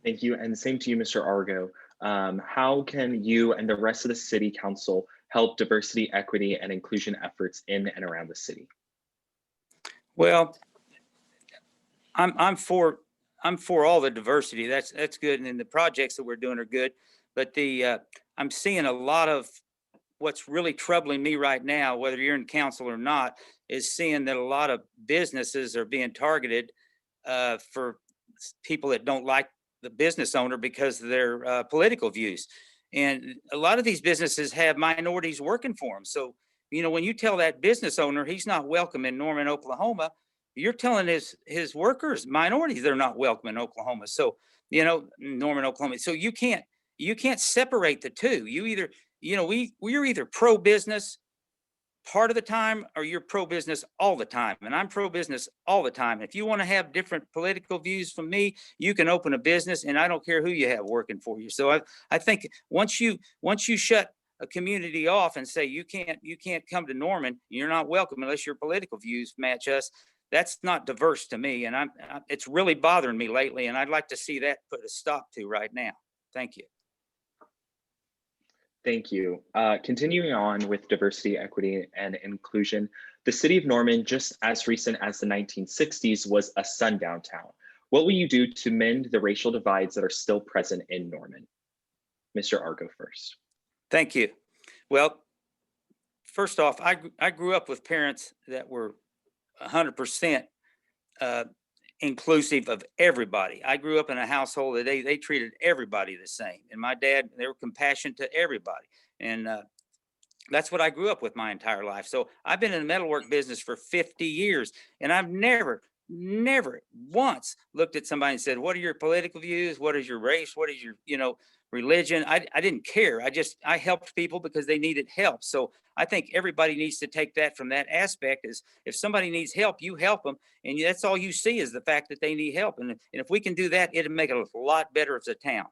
Thank you, and same to you, Mr. Argo. How can you and the rest of the City Council help diversity, equity, and inclusion efforts in and around the city? Well, I'm for all the diversity. That's good, and then the projects that we're doing are good. But I'm seeing a lot of what's really troubling me right now, whether you're in council or not, is seeing that a lot of businesses are being targeted for people that don't like the business owner because of their political views. And a lot of these businesses have minorities working for them. So, when you tell that business owner he's not welcome in Norman, Oklahoma, you're telling his workers, minorities, they're not welcome in Oklahoma. So, Norman, Oklahoma. So you can't separate the two. You either, we're either pro-business part of the time, or you're pro-business all the time. And I'm pro-business all the time. If you want to have different political views from me, you can open a business, and I don't care who you have working for you. So I think once you shut a community off and say you can't come to Norman, you're not welcome unless your political views match us, that's not diverse to me. And it's really bothering me lately. And I'd like to see that put a stop to right now. Thank you. Thank you. Continuing on with diversity, equity, and inclusion, the city of Norman, just as recent as the 1960s, was a sundown town. What will you do to mend the racial divides that are still present in Norman? Mr. Argo first. Thank you. Well, first off, I grew up with parents that were 100% inclusive of everybody. I grew up in a household that they treated everybody the same. And my dad, they were compassionate to everybody. And that's what I grew up with my entire life. So I've been in the metalwork business for 50 years, and I've never once looked at somebody and said, what are your political views? What is your race? What is your, religion? I didn't care. I helped people because they needed help. So I think everybody needs to take that from that aspect is if somebody needs help, you help them. And that's all you see is the fact that they need help. And if we can do that, it'll make it a lot better as a town.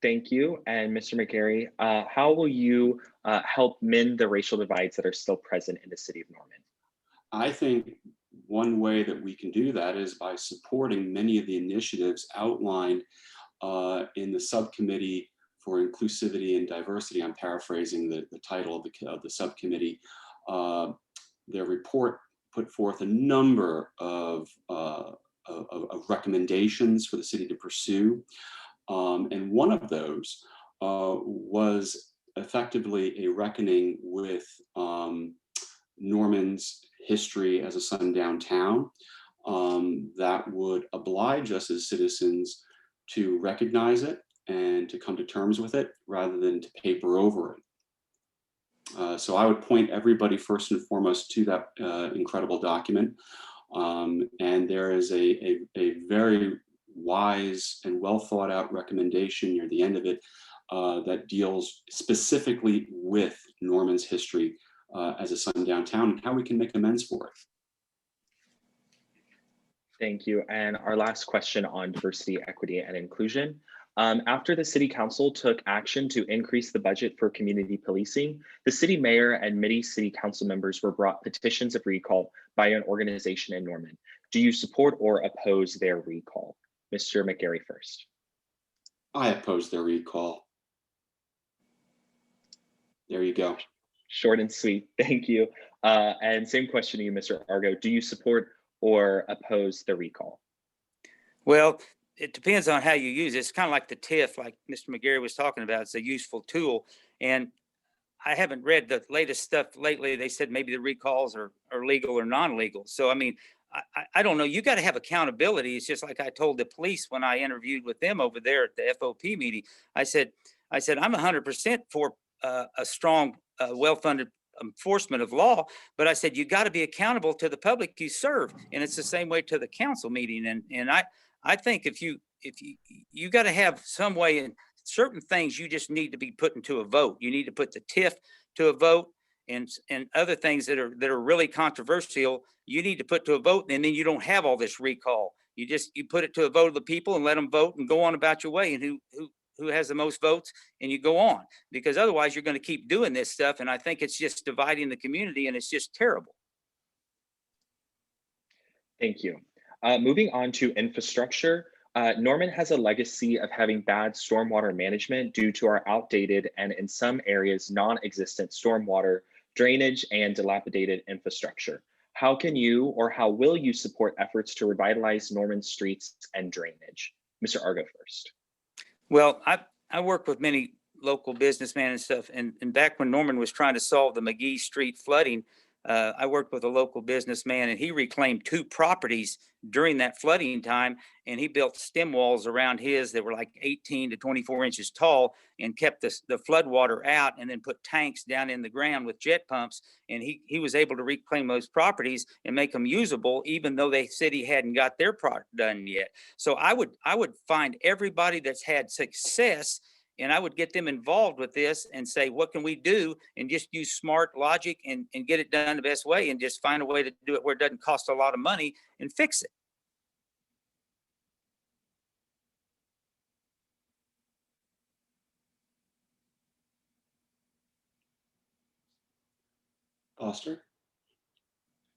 Thank you. And Mr. McGarry, how will you help mend the racial divides that are still present in the city of Norman? I think one way that we can do that is by supporting many of the initiatives outlined in the subcommittee for inclusivity and diversity. I'm paraphrasing the title of the subcommittee. Their report put forth a number of recommendations for the city to pursue. And one of those was effectively a reckoning with Norman's history as a sundown town that would oblige us as citizens to recognize it and to come to terms with it rather than to paper over it. So I would point everybody first and foremost to that incredible document. And there is a very wise and well thought out recommendation near the end of it that deals specifically with Norman's history as a sundown town and how we can make amends for it. Thank you. And our last question on diversity, equity, and inclusion. After the city council took action to increase the budget for community policing, the city mayor and many city council members were brought petitions of recall by an organization in Norman. Do you support or oppose their recall? Mr. McGarry first. I oppose their recall. There you go. Short and sweet. Thank you. And same question to you, Mr. Argo. Do you support or oppose the recall? Well, it depends on how you use it. It's kind of like the TIF, like Mr. McGarry was talking about. It's a useful tool. And I haven't read the latest stuff lately. They said maybe the recalls are legal or non-legal. So, I mean, I don't know. You got to have accountability. It's just like I told the police when I interviewed with them over there at the FOP meeting. I said, I'm 100% for a strong, well-funded enforcement of law, but I said you got to be accountable to the public you serve, and it's the same way to the council meeting. And I think if you got to have some way, in certain things you just need to be put into a vote. You need to put the TIF to a vote, and other things that are really controversial you need to put to a vote, and then you don't have all this recall. You put it to a vote of the people and let them vote and go on about your way, and who has the most votes, and you go on, because otherwise you're going to keep doing this stuff. And I think it's just dividing the community, and it's just terrible. Thank you. Moving on to infrastructure, Norman has a legacy of having bad stormwater management due to our outdated and in some areas non-existent stormwater drainage and dilapidated infrastructure. How can you or how will you support efforts to revitalize Norman's streets and drainage? Mr. Argo first. Well, I work with many local businessmen and stuff. And back when Norman was trying to solve the McGee Street flooding, I worked with a local businessman, and he reclaimed 2 properties during that flooding time. And he built stem walls around his that were like 18 to 24 inches tall and kept the flood water out, and then put tanks down in the ground with jet pumps. And he was able to reclaim those properties and make them usable, even though they said he hadn't got their product done yet. So I would find everybody that's had success, and I would get them involved with this and say, what can we do? And just use smart logic and get it done the best way, and just find a way to do it where it doesn't cost a lot of money and fix it. Foster?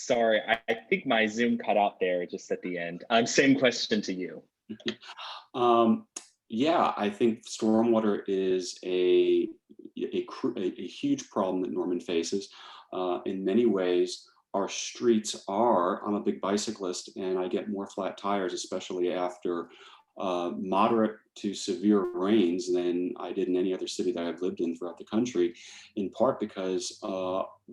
Sorry, I think my Zoom cut out there just at the end. Same question to you. Um, yeah, I think stormwater is a huge problem that Norman faces. In many ways, our streets are, I'm a big bicyclist and I get more flat tires, especially after moderate to severe rains than I did in any other city that I've lived in throughout the country, in part because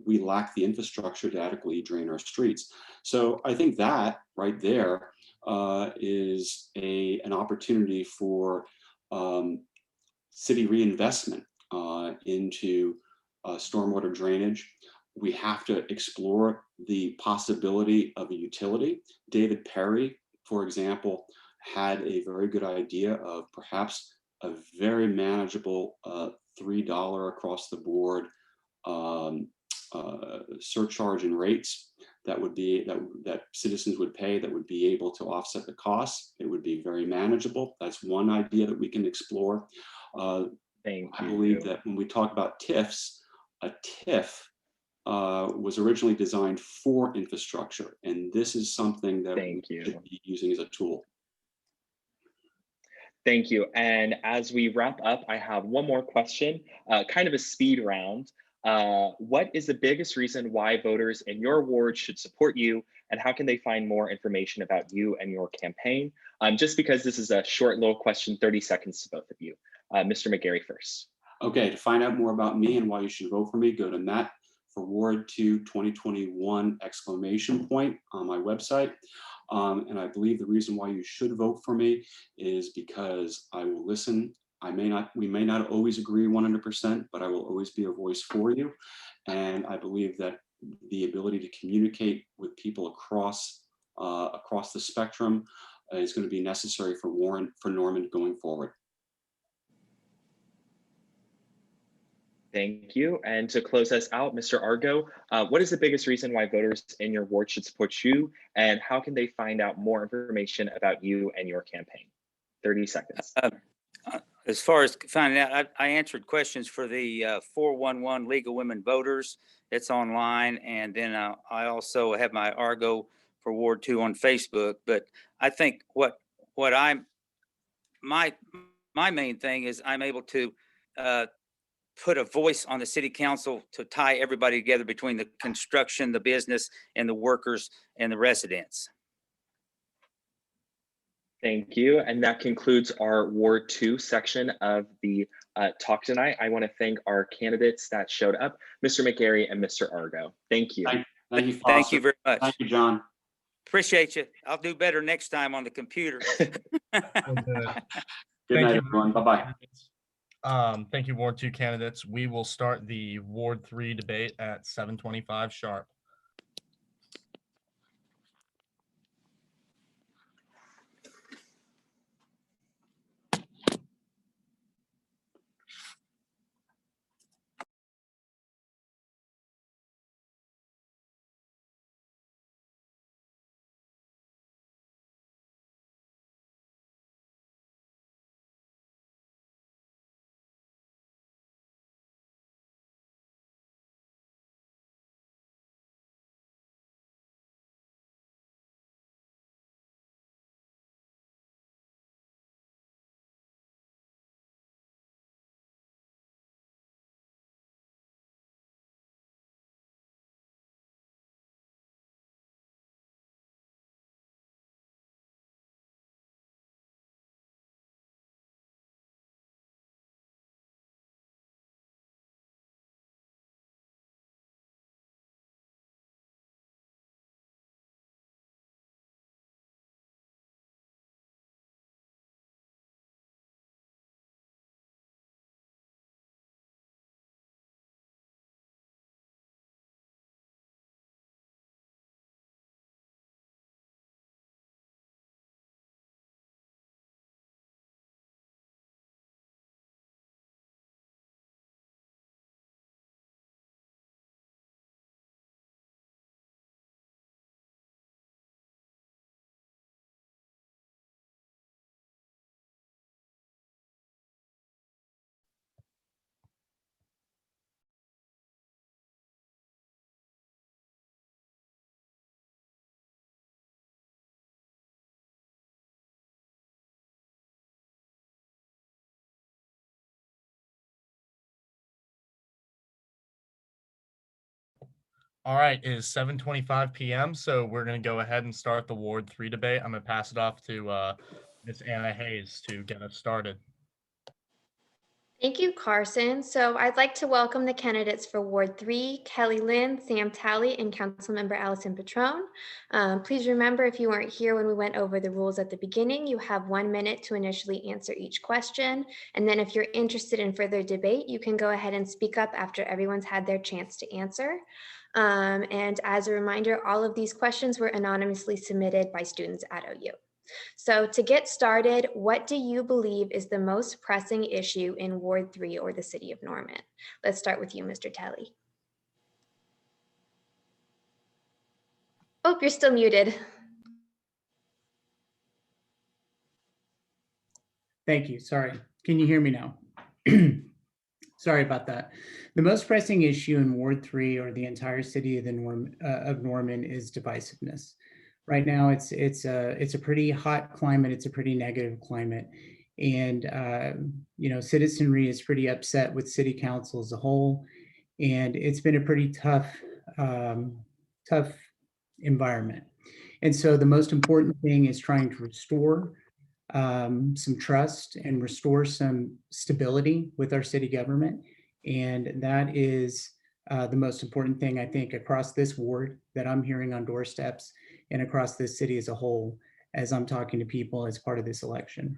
we lack the infrastructure to adequately drain our streets. So I think that right there is an opportunity for city reinvestment into stormwater drainage. We have to explore the possibility of a utility. David Perry, for example, had a very good idea of perhaps a very manageable $3 across the board surcharge and rates that would be that citizens would pay, that would be able to offset the costs. It would be very manageable. That's one idea that we can explore. I believe that when we talk about TIFs, a TIF was originally designed for infrastructure, and this is something that we should be using as a tool. Thank you. And as we wrap up, I have one more question, kind of a speed round. What is the biggest reason why voters in your ward should support you, and how can they find more information about you and your campaign? Just because this is a short little question, 30 seconds to both of you. Mr. McGarry first. Okay, to find out more about me and why you should vote for me, go to Matt for Ward 2 2021 exclamation point on my website. And I believe the reason why you should vote for me is because I will listen. We may not always agree 100%, but I will always be a voice for you. And I believe that the ability to communicate with people across the spectrum is going to be necessary for Norman going forward. Thank you. And to close us out, Mr. Argo, what is the biggest reason why voters in your ward should support you, and how can they find out more information about you and your campaign? 30 seconds. As far as finding out, I answered questions for the 411 League of Women Voters. It's online. And then I also have my Argo for Ward 2 on Facebook. But I think my main thing is I'm able to put a voice on the city council to tie everybody together between the construction, the business, and the workers and the residents. Thank you. And that concludes our Ward 2 section of the talk tonight. I want to thank our candidates that showed up, Mr. McGarry and Mr. Argo. Thank you. Thank you, Foster. Thank you very much. Thank you, John. Appreciate you. I'll do better next time on the computer. Good night, everyone. Bye-bye. Thank you, Ward 2 candidates. We will start the Ward 3 debate at 7:25 sharp. All right, it is 7:25 p.m. So we're going to go ahead and start the Ward 3 debate. I'm going to pass it off to Ms. Anna Hayes to get us started. Thank you, Carson. So I'd like to welcome the candidates for Ward 3, Kelly Lynn, Sam Talley, and Councilmember Allison Petrone. Please remember, if you weren't here when we went over the rules at the beginning, you have 1 minute to initially answer each question. And then if you're interested in further debate, you can go ahead and speak up after everyone's had their chance to answer. And as a reminder, all of these questions were anonymously submitted by students at OU. So to get started, what do you believe is the most pressing issue in Ward 3 or the city of Norman? Let's start with you, Mr. Talley. Oh, you're still muted. Thank you. Sorry. Can you hear me now? Sorry about that. The most pressing issue in Ward 3 or the entire city of Norman is divisiveness. Right now, it's a pretty hot climate. It's a pretty negative climate, and citizenry is pretty upset with city council as a whole, and it's been a pretty tough environment. And so the most important thing is trying to restore some trust and restore some stability with our city government. And that is the most important thing, I think, across this ward that I'm hearing on doorsteps and across this city as a whole, as I'm talking to people as part of this election.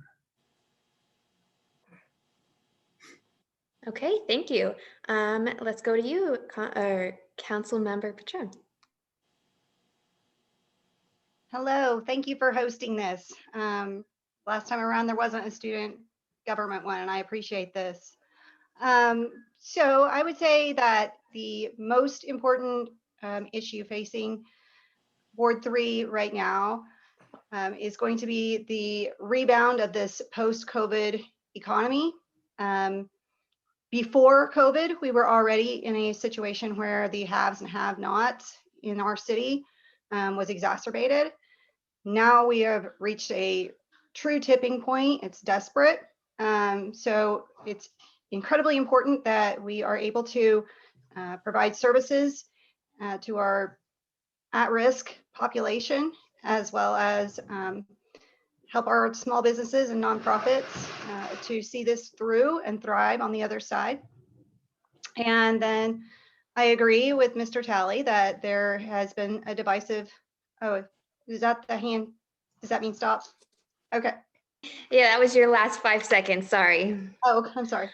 Okay, thank you. Let's go to you, Councilmember Petrone. Hello, thank you for hosting this. Last time around, there wasn't a student government one, and I appreciate this. So I would say that the most important issue facing Ward 3 right now is going to be the rebound of this post-COVID economy. Before COVID, we were already in a situation where the haves and have-nots in our city was exacerbated. Now we have reached a true tipping point. It's desperate. So it's incredibly important that we are able to provide services to our at-risk population, as well as help our small businesses and nonprofits to see this through and thrive on the other side. And then I agree with Mr. Talley that there has been a divisive, oh, is that the hand? Does that mean stop? Okay. Yeah, that was your last 5 seconds. Sorry. Oh, I'm sorry.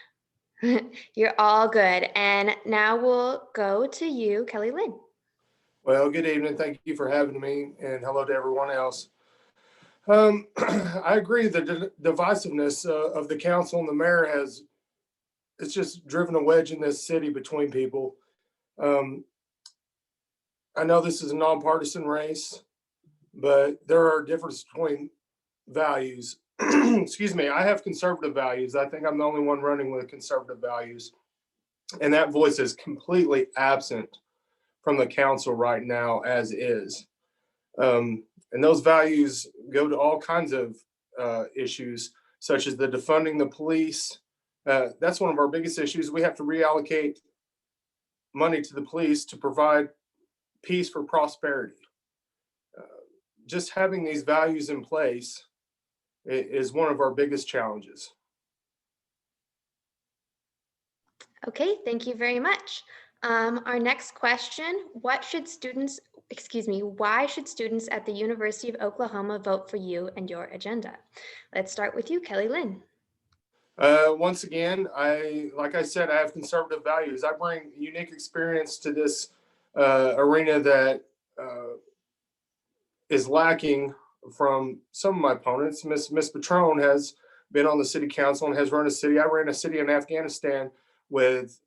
You're all good. And now we'll go to you, Kelly Lynn. Well, good evening. Thank you for having me, and hello to everyone else. I agree the divisiveness of the council and the mayor it's just driven a wedge in this city between people. I know this is a nonpartisan race, but there are differences between values. Excuse me, I have conservative values. I think I'm the only one running with conservative values. And that voice is completely absent from the council right now as is. And those values go to all kinds of issues, such as the defunding the police. That's one of our biggest issues. We have to reallocate money to the police to provide peace for prosperity. Just having these values in place is one of our biggest challenges. Okay, thank you very much. Our next question, why should students at the University of Oklahoma vote for you and your agenda? Let's start with you, Kelly Lynn. Once again, like I said, I have conservative values. I bring unique experience to this arena that is lacking from some of my opponents. Miss Petrone has been on the city council and has run a city. I ran a city in Afghanistan with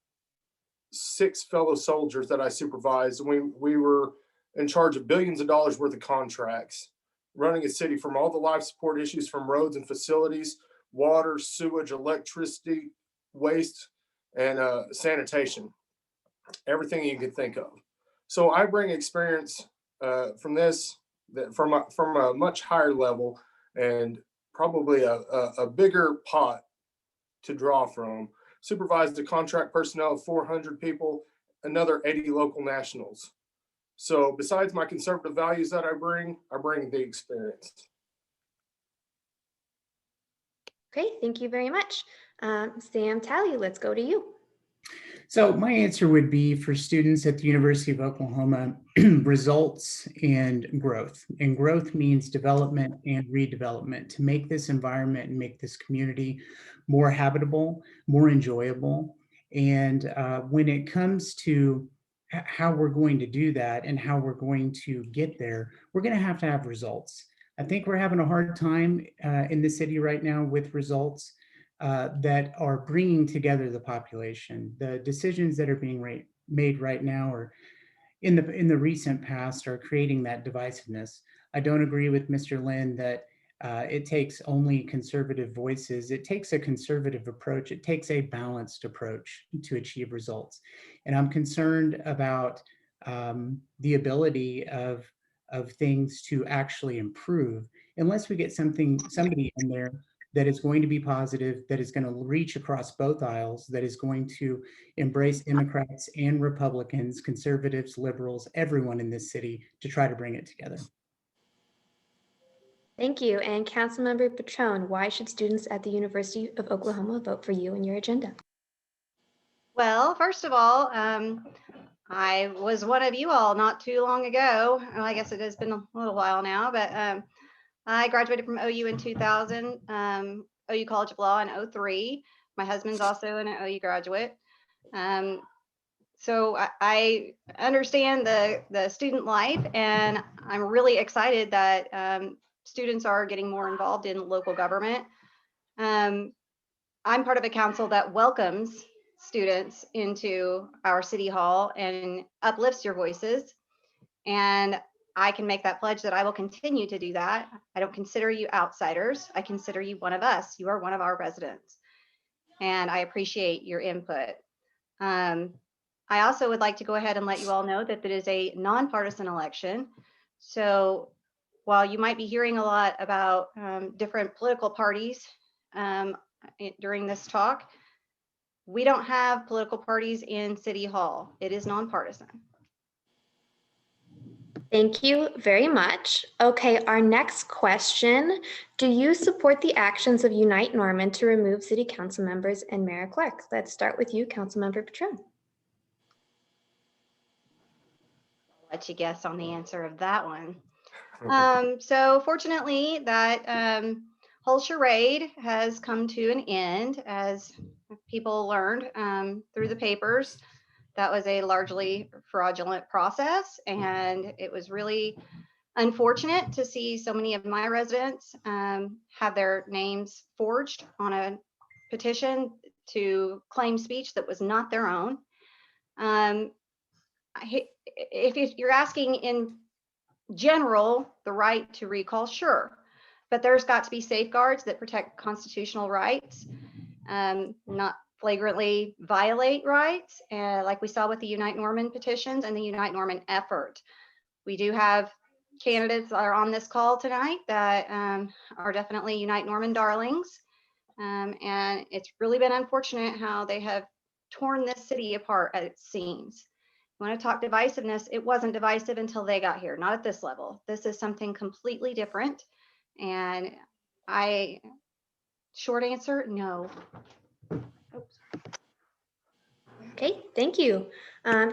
6 fellow soldiers that I supervised. We were in charge of billions of dollars worth of contracts, running a city from all the life support issues, from roads and facilities, water, sewage, electricity, waste, and sanitation, everything you can think of. So I bring experience from this, from a much higher level, and probably a bigger pot to draw from. Supervised the contract personnel of 400 people, another 80 local nationals. So besides my conservative values that I bring the experience. Okay, thank you very much. Sam Talley, let's go to you. So my answer would be for students at the University of Oklahoma, results and growth. And growth means development and redevelopment to make this environment and make this community more habitable, more enjoyable. And when it comes to how we're going to do that and how we're going to get there, we're going to have results. I think we're having a hard time in the city right now with results. That are bringing together the population. The decisions that are being made right now or in the recent past are creating that divisiveness. I don't agree with Mr. Lynn that it takes only conservative voices. It takes a conservative approach. It takes a balanced approach to achieve results. And I'm concerned about the ability of things to actually improve unless we get somebody in there that is going to be positive, that is going to reach across both aisles, that is going to embrace Democrats and Republicans, conservatives, liberals, everyone in this city to try to bring it together. Thank you. And Councilmember Patron, why should students at the University of Oklahoma vote for you and your agenda? Well, first of all, I was one of you all not too long ago. Well, I guess it has been a little while now, but I graduated from OU in 2000, OU College of Law in 03. My husband's also an OU graduate. So I understand the student life, and I'm really excited that students are getting more involved in local government. I'm part of a council that welcomes students into our city hall and uplifts your voices. And I can make that pledge that I will continue to do that. I don't consider you outsiders. I consider you one of us. You are one of our residents. And I appreciate your input. I also would like to go ahead and let you all know that it is a nonpartisan election. So while you might be hearing a lot about different political parties during this talk, we don't have political parties in City Hall. It is nonpartisan. Thank you very much. Okay, our next question. Do you support the actions of Unite Norman to remove city council members and mayor clerk? Let's start with you, Councilmember Patron. I'll let you guess on the answer of that one. So fortunately that whole charade has come to an end, as people learned through the papers. That was a largely fraudulent process, and it was really unfortunate to see so many of my residents have their names forged on a petition to claim speech that was not their own. If you're asking in general the right to recall, sure, but there's got to be safeguards that protect constitutional rights, not flagrantly violate rights, like we saw with the Unite Norman petitions and the Unite Norman effort. We do have candidates that are on this call tonight that are definitely Unite Norman darlings, and it's really been unfortunate how they have torn this city apart at its seams. You want to talk divisiveness, it wasn't divisive until they got here, not at this level. This is something completely different, and short answer, no. Oops. Okay, thank you.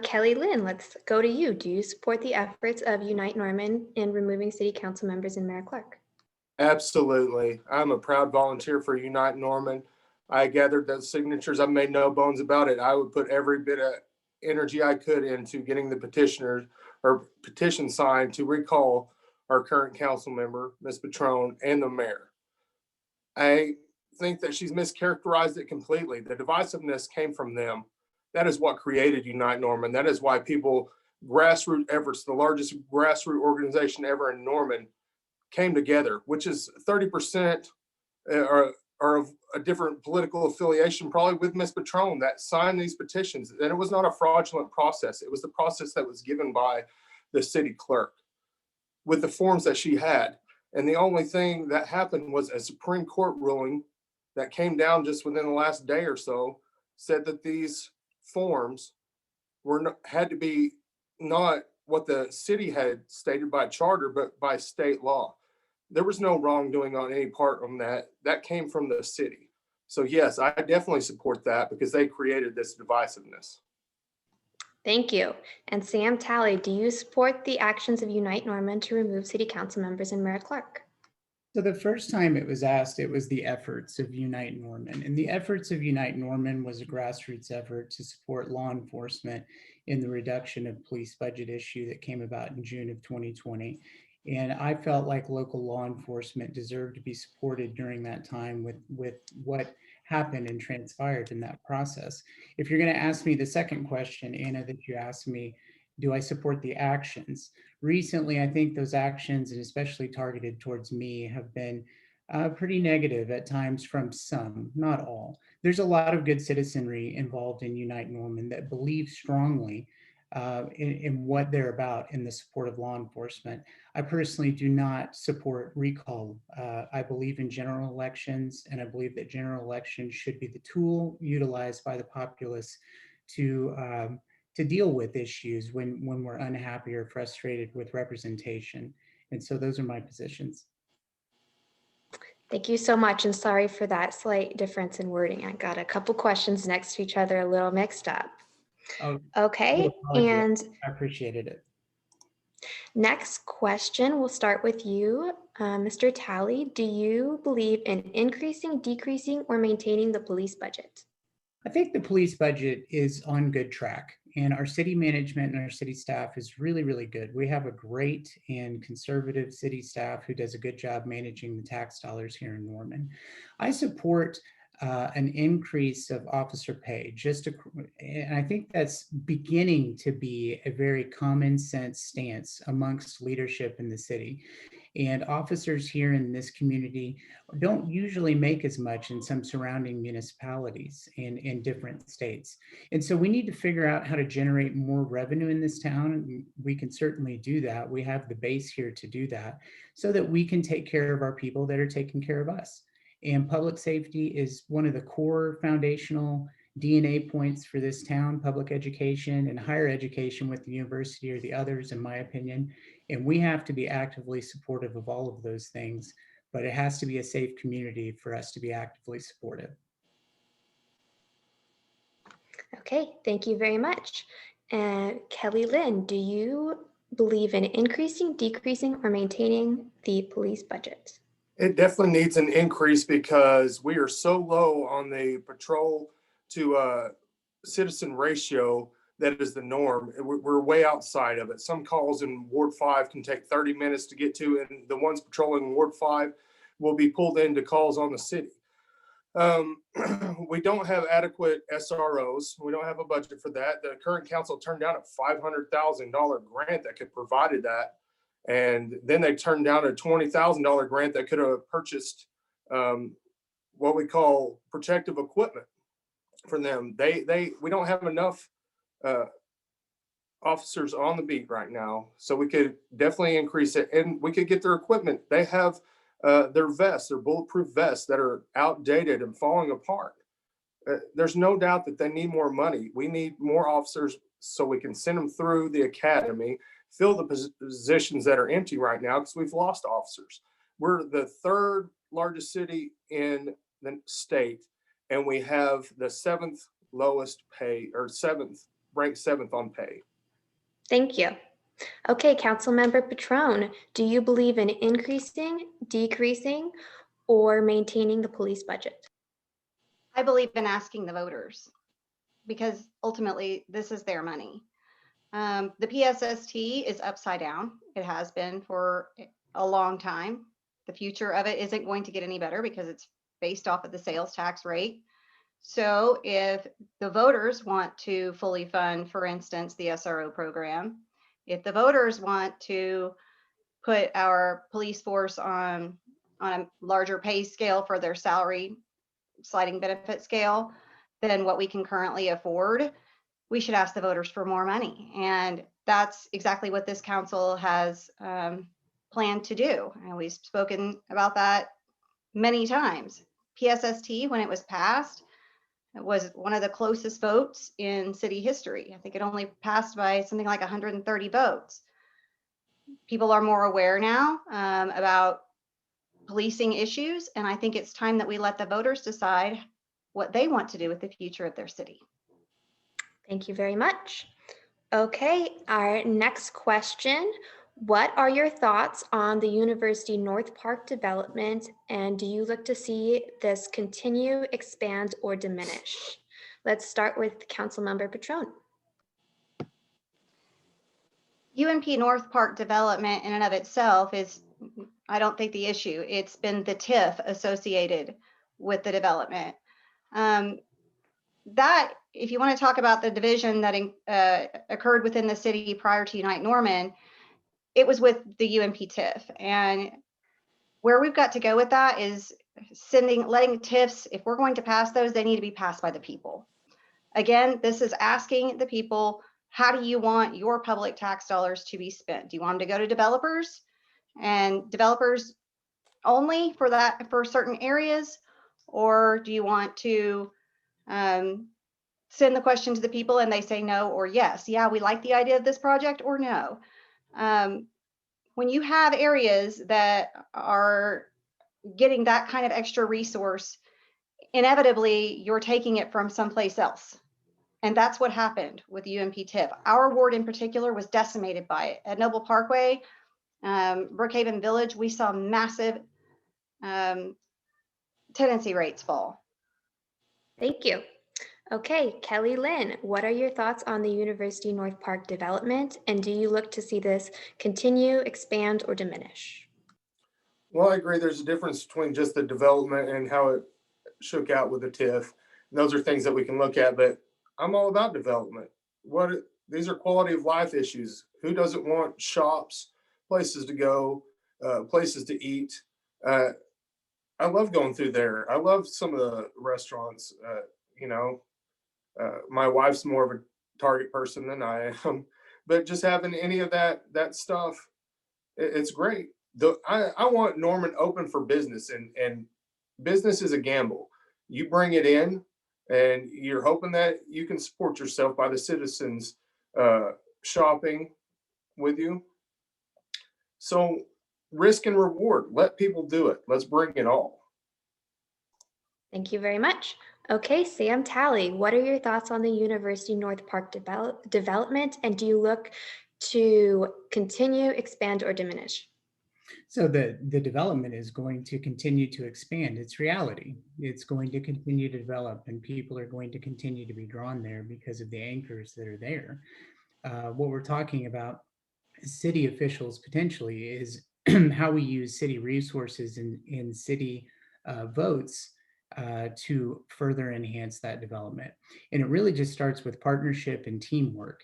Kelly Lynn, let's go to you. Do you support the efforts of Unite Norman in removing city council members and mayor clerk? Absolutely. I'm a proud volunteer for Unite Norman. I gathered those signatures. I made no bones about it. I would put every bit of energy I could into getting the petition signed to recall our current council member, Ms. Patron, and the mayor. I think that she's mischaracterized it completely. The divisiveness came from them. That is what created Unite Norman. That is why people, grassroots efforts, the largest grassroots organization ever in Norman, came together, which is 30% are of a different political affiliation, probably with Ms. Patron, that signed these petitions. And it was not a fraudulent process. It was the process that was given by the city clerk with the forms that she had. And the only thing that happened was a Supreme Court ruling that came down just within the last day or so, said that these forms had to be not what the city had stated by charter, but by state law. There was no wrongdoing on any part on that. That came from the city. So yes, I definitely support that because they created this divisiveness. Thank you. And Sam Talley, do you support the actions of Unite Norman to remove city council members and Mayor Clark? So the first time it was asked, it was the efforts of Unite Norman. And the efforts of Unite Norman was a grassroots effort to support law enforcement in the reduction of police budget issue that came about in June of 2020. And I felt like local law enforcement deserved to be supported during that time with what happened and transpired in that process. If you're going to ask me the second question, Anna, that you asked me, do I support the actions? Recently, I think those actions, and especially targeted towards me, have been pretty negative at times from some, not all. There's a lot of good citizenry involved in Unite Norman that believe strongly in what they're about in the support of law enforcement. I personally do not support recall. I believe in general elections, and I believe that general elections should be the tool utilized by the populace to deal with issues when we're unhappy or frustrated with representation. And so those are my positions. Thank you so much, and sorry for that slight difference in wording. I got a couple questions next to each other, a little mixed up. Oh, Okay, and I appreciated it. Next question, we'll start with you, Mr. Talley. Do you believe in increasing, decreasing, or maintaining the police budget? I think the police budget is on good track, and our city management and our city staff is really, really good. We have a great and conservative city staff who does a good job managing the tax dollars here in Norman. I support an increase of officer pay, and I think that's beginning to be a very common sense stance amongst leadership in the city. And officers here in this community don't usually make as much in some surrounding municipalities in different states. And so we need to figure out how to generate more revenue in this town. And we can certainly do that. We have the base here to do that so that we can take care of our people that are taking care of us. And public safety is one of the core foundational DNA points for this town. Public education and higher education with the university are the others, in my opinion. And we have to be actively supportive of all of those things, but it has to be a safe community for us to be actively supportive. Okay, thank you very much. Kelly Lynn, do you believe in increasing, decreasing, or maintaining the police budget? It definitely needs an increase because we are so low on the patrol to citizen ratio that is the norm. We're way outside of it. Some calls in Ward 5 can take 30 minutes to get to, and the ones patrolling Ward 5 will be pulled into calls on the city. We don't have adequate SROs. We don't have a budget for that. The current council turned down a $500,000 grant that could provided that. And then they turned down a $20,000 grant that could have purchased what we call protective equipment for them. We don't have enough officers on the beat right now, so we could definitely increase it, and we could get their equipment. They have their vests, their bulletproof vests that are outdated and falling apart. There's no doubt that they need more money. We need more officers so we can send them through the academy, fill the positions that are empty right now because we've lost officers. We're the third largest city in the state, and we have the seventh lowest pay, or ranked seventh on pay. Thank you. Okay, Councilmember Patron, do you believe in increasing, decreasing, or maintaining the police budget? I believe in asking the voters because ultimately this is their money. The PSST is upside down. It has been for a long time. The future of it isn't going to get any better because it's based off of the sales tax rate. So if the voters want to fully fund, for instance, the SRO program, if the voters want to put our police force on a larger pay scale for their salary sliding benefit scale than what we can currently afford, we should ask the voters for more money. And that's exactly what this council has planned to do. And we've spoken about that many times. PSST, when it was passed, It was one of the closest votes in city history. I think it only passed by something like 130 votes. People are more aware now about policing issues, and I think it's time that we let the voters decide what they want to do with the future of their city. Thank you very much. Okay, our next question. What are your thoughts on the University North Park development, and do you look to see this continue, expand, or diminish? Let's start with Councilmember Patron. UNP North Park development in and of itself is, I don't think, the issue. It's been the TIF associated with the development. That, if you want to talk about the division that occurred within the city prior to Unite Norman, it was with the UNP TIF. And where we've got to go with that is letting TIFs, if we're going to pass those, they need to be passed by the people. Again, this is asking the people, how do you want your public tax dollars to be spent? Do you want them to go to developers and developers only for certain areas? Or do you want to send the question to the people and they say no or yes? Yeah, we like the idea of this project, or no. When you have areas that are getting that kind of extra resource, inevitably you're taking it from someplace else. And that's what happened with UNP TIF. Our ward in particular was decimated by it. At Noble Parkway, Brookhaven Village, we saw massive tenancy rates fall. Thank you. Okay, Kelly Lynn, what are your thoughts on the University North Park development, and do you look to see this continue, expand, or diminish? Well, I agree. There's a difference between just the development and how it shook out with the TIF. And those are things that we can look at, but I'm all about development. These are quality of life issues. Who doesn't want shops, places to go, places to eat? I love going through there. I love some of the restaurants. My wife's more of a Target person than I am, but just having any of that stuff, it's great. I want Norman open for business, and business is a gamble. You bring it in, and you're hoping that you can support yourself by the citizens shopping with you. So risk and reward. Let people do it. Let's bring it all. Thank you very much. Okay, Sam Talley, what are your thoughts on the University North Park development, and do you look to continue, expand, or diminish? So the development is going to continue to expand. It's reality. It's going to continue to develop, and people are going to continue to be drawn there because of the anchors that are there. What we're talking about as city officials potentially is how we use city resources in city votes to further enhance that development. And it really just starts with partnership and teamwork.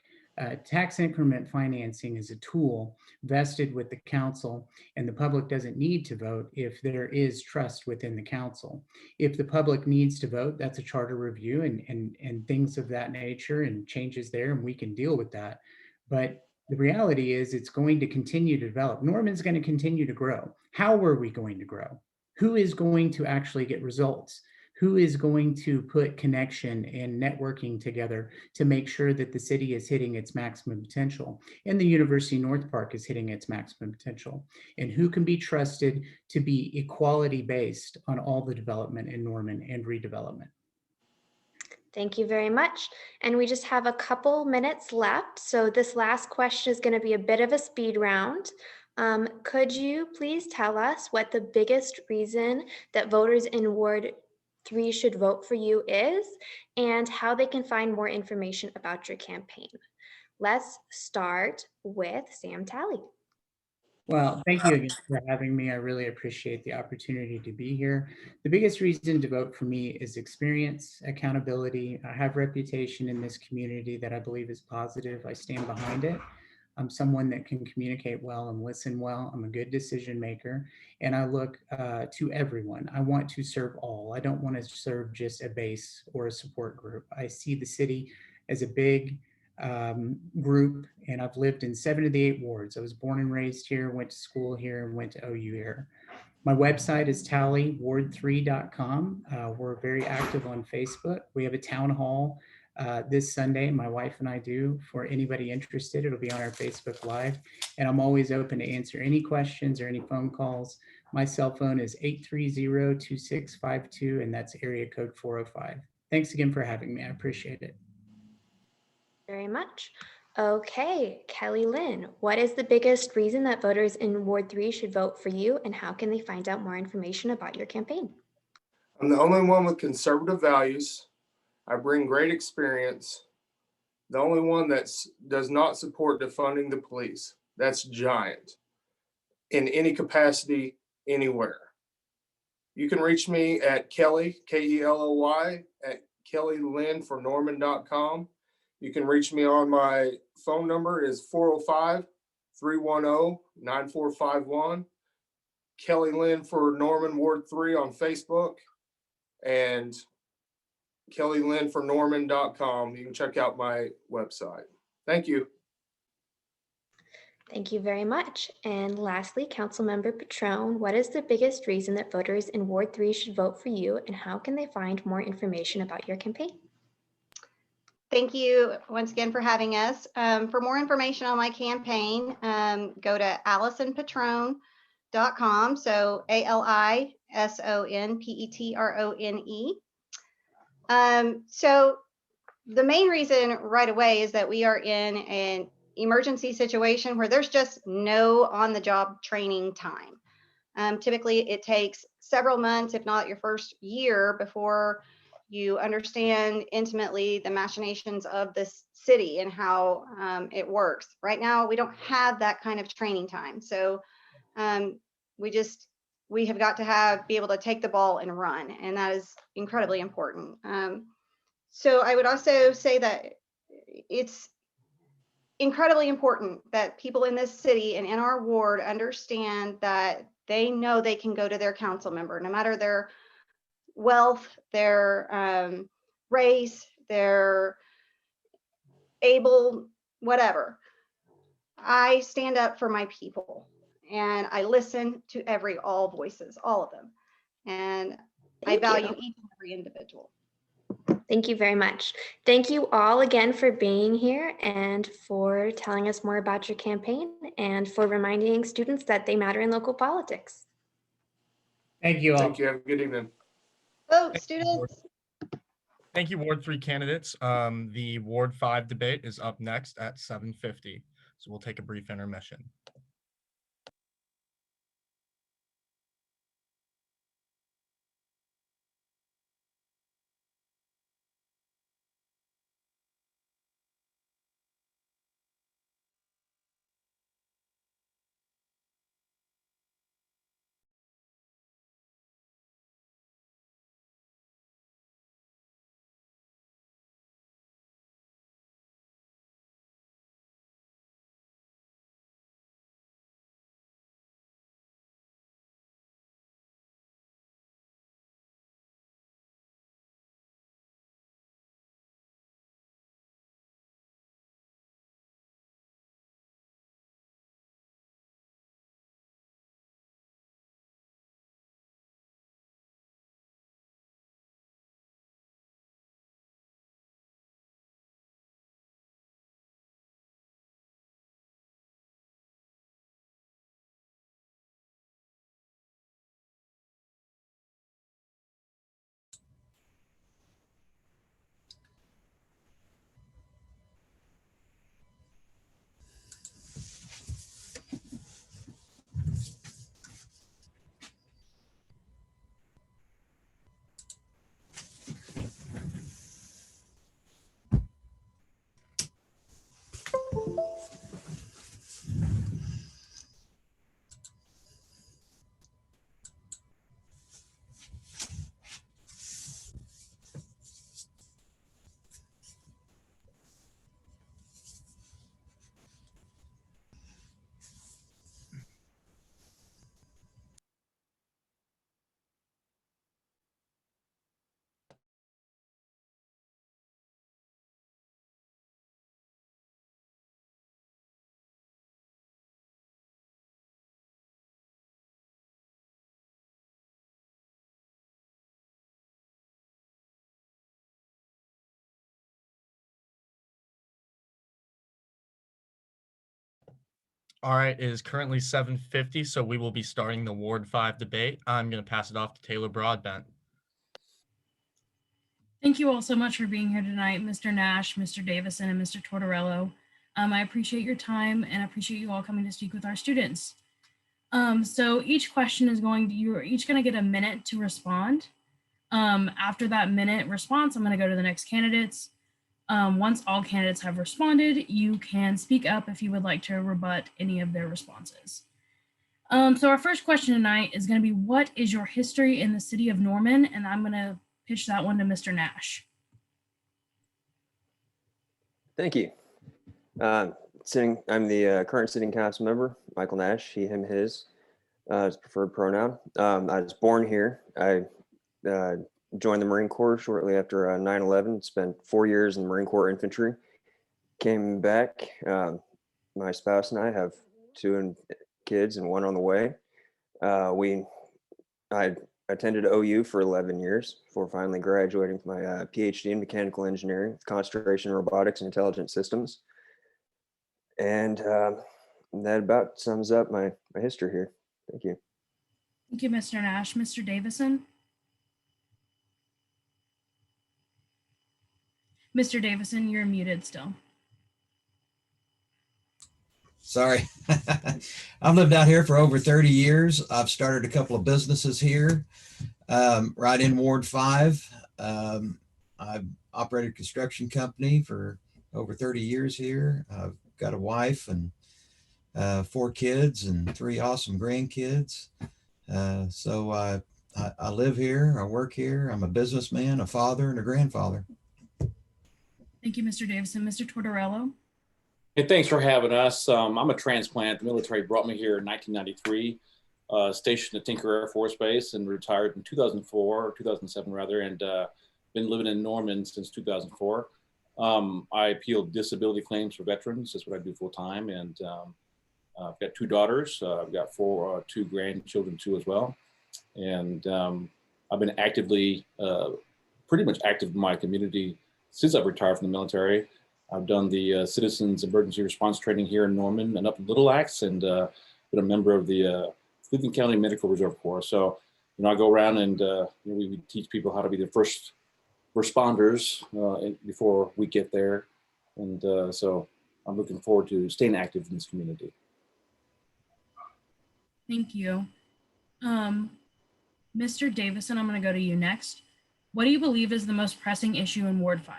Tax increment financing is a tool vested with the council, and the public doesn't need to vote if there is trust within the council. If the public needs to vote, that's a charter review and things of that nature and changes there, and we can deal with that. But the reality is it's going to continue to develop. Norman's going to continue to grow. How are we going to grow? Who is going to actually get results? Who is going to put connection and networking together to make sure that the city is hitting its maximum potential and the University North Park is hitting its maximum potential? And who can be trusted to be equality based on all the development in Norman and redevelopment? Thank you very much. And we just have a couple minutes left. So this last question is going to be a bit of a speed round. Could you please tell us what the biggest reason that voters in Ward 3 should vote for you is, and how they can find more information about your campaign? Let's start with Sam Talley. Well, thank you again for having me. I really appreciate the opportunity to be here. The biggest reason to vote for me is experience, accountability. I have reputation in this community that I believe is positive. I stand behind it. I'm someone that can communicate well and listen well. I'm a good decision maker, and I look to everyone. I want to serve all. I don't want to serve just a base or a support group. I see the city as a big group, and I've lived in 7 of the 8 wards. I was born and raised here, went to school here, and went to OU here. My website is tallyward3.com. We're very active on Facebook. We have a town hall this Sunday, my wife and I do. For anybody interested, it'll be on our Facebook Live. And I'm always open to answer any questions or any phone calls. My cell phone is 830-2652, and that's area code 405. Thanks again for having me. I appreciate it. Very much. Okay, Kelly Lynn, what is the biggest reason that voters in Ward 3 should vote for you, and how can they find out more information about your campaign? I'm the only one with conservative values. I bring great experience. The only one that does not support defunding the police. That's giant in any capacity, anywhere. You can reach me at Kelly, Kelly, at kellylynfornorman.com. You can reach me on my phone number is 405-310-9451. Kelly Lynn for Norman Ward 3 on Facebook, and kellylynfornorman.com. You can check out my website. Thank you. Thank you very much. And lastly, Councilmember Patron, what is the biggest reason that voters in Ward 3 should vote for you, and how can they find more information about your campaign? Thank you once again for having us. For more information on my campaign, go to AlisonPetrone.com. So ALISONPETRONE. So the main reason right away is that we are in an emergency situation where there's just no on-the-job training time. Typically, it takes several months, if not your first year, before you understand intimately the machinations of this city and how it works. Right now, we don't have that kind of training time. So we have got to be able to take the ball and run, and that is incredibly important. So I would also say that it's incredibly important that people in this city and in our ward understand that they know they can go to their council member, no matter their wealth, their race, their able, whatever. I stand up for my people, and I listen to all voices, all of them. And I value each and every individual. Thank you very much. Thank you all again for being here and for telling us more about your campaign and for reminding students that they matter in local politics. Thank you all. Thank you. Have a good evening. Vote, students. Thank you, Ward 3 candidates. The Ward 5 debate is up next at 7:50. So we'll take a brief intermission. All right, it is currently 7:50, so we will be starting the Ward 5 debate. I'm going to pass it off to Taylor Broadbent. Thank you all so much for being here tonight, Mr. Nash, Mr. Davison, and Mr. Tortorello. I appreciate your time and appreciate you all coming to speak with our students. So each question is you're each going to get a minute to respond. After that minute response, I'm going to go to the next candidates. Once all candidates have responded, you can speak up if you would like to rebut any of their responses. So our first question tonight is going to be, what is your history in the city of Norman? And I'm going to pitch that one to Mr. Nash. Thank you. I'm the current sitting council member, Michael Nash, he, him, his, his preferred pronoun. I was born here. I joined the Marine Corps shortly after 9/11, spent 4 years in the Marine Corps infantry, came back. My spouse and I have 2 kids and 1 on the way. I attended OU for 11 years before finally graduating with my PhD in mechanical engineering with concentration in robotics and intelligent systems. And that about sums up my history here. Thank you. Thank you, Mr. Nash. Mr. Davison? Mr. Davison, you're muted still. Sorry. I've lived out here for over 30 years. I've started a couple of businesses here, right in Ward 5. I've operated a construction company for over 30 years here. I've got a wife and 4 kids and 3 awesome grandkids. So I live here, I work here. I'm a businessman, a father, and a grandfather. Thank you, Mr. Davison. Mr. Tortorello? Hey, thanks for having us. I'm a transplant. The military brought me here in 1993, stationed at Tinker Air Force Base and retired in 2004 or 2007 rather, and been living in Norman since 2004. I appeal disability claims for veterans. That's what I do full time. And I've got 2 daughters. I've got 2 grandchildren too as well. And I've been actively, pretty much active in my community since I've retired from the military. I've done the Citizens Emergency Response Training here in Norman and up in Little Axe, and been a member of the Cleveland County Medical Reserve Corps. So, I go around and we teach people how to be the first responders before we get there. And so I'm looking forward to staying active in this community. Thank you. Mr. Davison, I'm going to go to you next. What do you believe is the most pressing issue in Ward 5?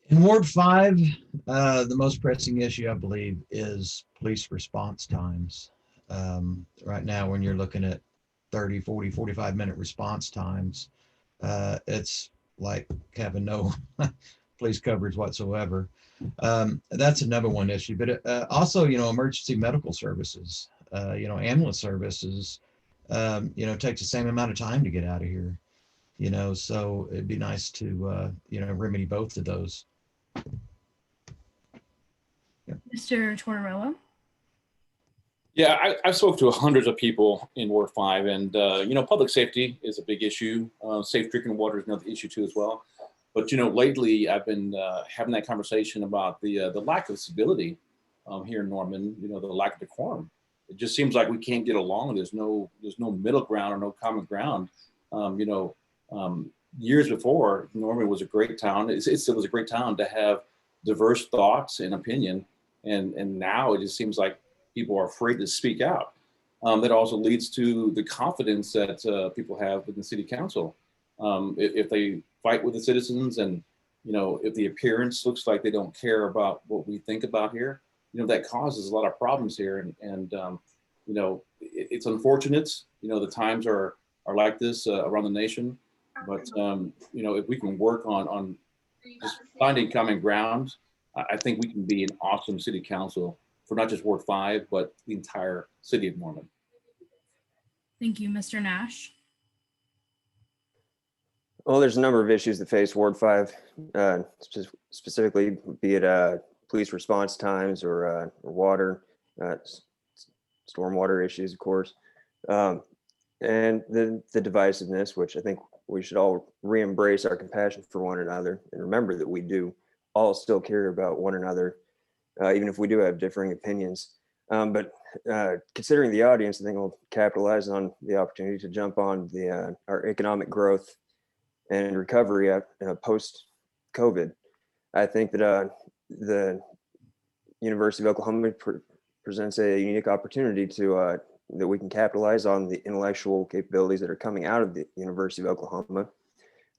In Ward 5, the most pressing issue, I believe, is police response times. Right now, when you're looking at 30, 40, 45-minute response times, it's like having no police coverage whatsoever. That's a number one issue. But also, emergency medical services, ambulance services, takes the same amount of time to get out of here. So it'd be nice to, remedy both of those. Yeah. Mr. Tortorello? Yeah, I spoke to hundreds of people in Ward 5, and public safety is a big issue. Safe drinking water is another issue too as well. But lately I've been having that conversation about the lack of civility here in Norman. The lack of decorum. It just seems like we can't get along. There's no middle ground or no common ground. Years before, Norman was a great town. It still was a great town to have diverse thoughts and opinion, and now it just seems like people are afraid to speak out. That also leads to the confidence that people have in the city council. If they fight with the citizens, and if the appearance looks like they don't care about what we think about here, that causes a lot of problems here. And it's unfortunate. The times are like this around the nation. But if we can work on just finding common ground, I think we can be an awesome city council for not just Ward 5, but the entire city of Norman. Thank you, Mr. Nash. Well, there's a number of issues that face Ward 5, specifically, be it police response times or water, stormwater issues, of course, and the divisiveness, which I think we should all re-embrace our compassion for one another and remember that we do all still care about one another even if we do have differing opinions. But considering the audience, I think we'll capitalize on the opportunity to jump on the our economic growth and recovery post-COVID. I think that the University of Oklahoma presents a unique opportunity to that we can capitalize on the intellectual capabilities that are coming out of the University of Oklahoma.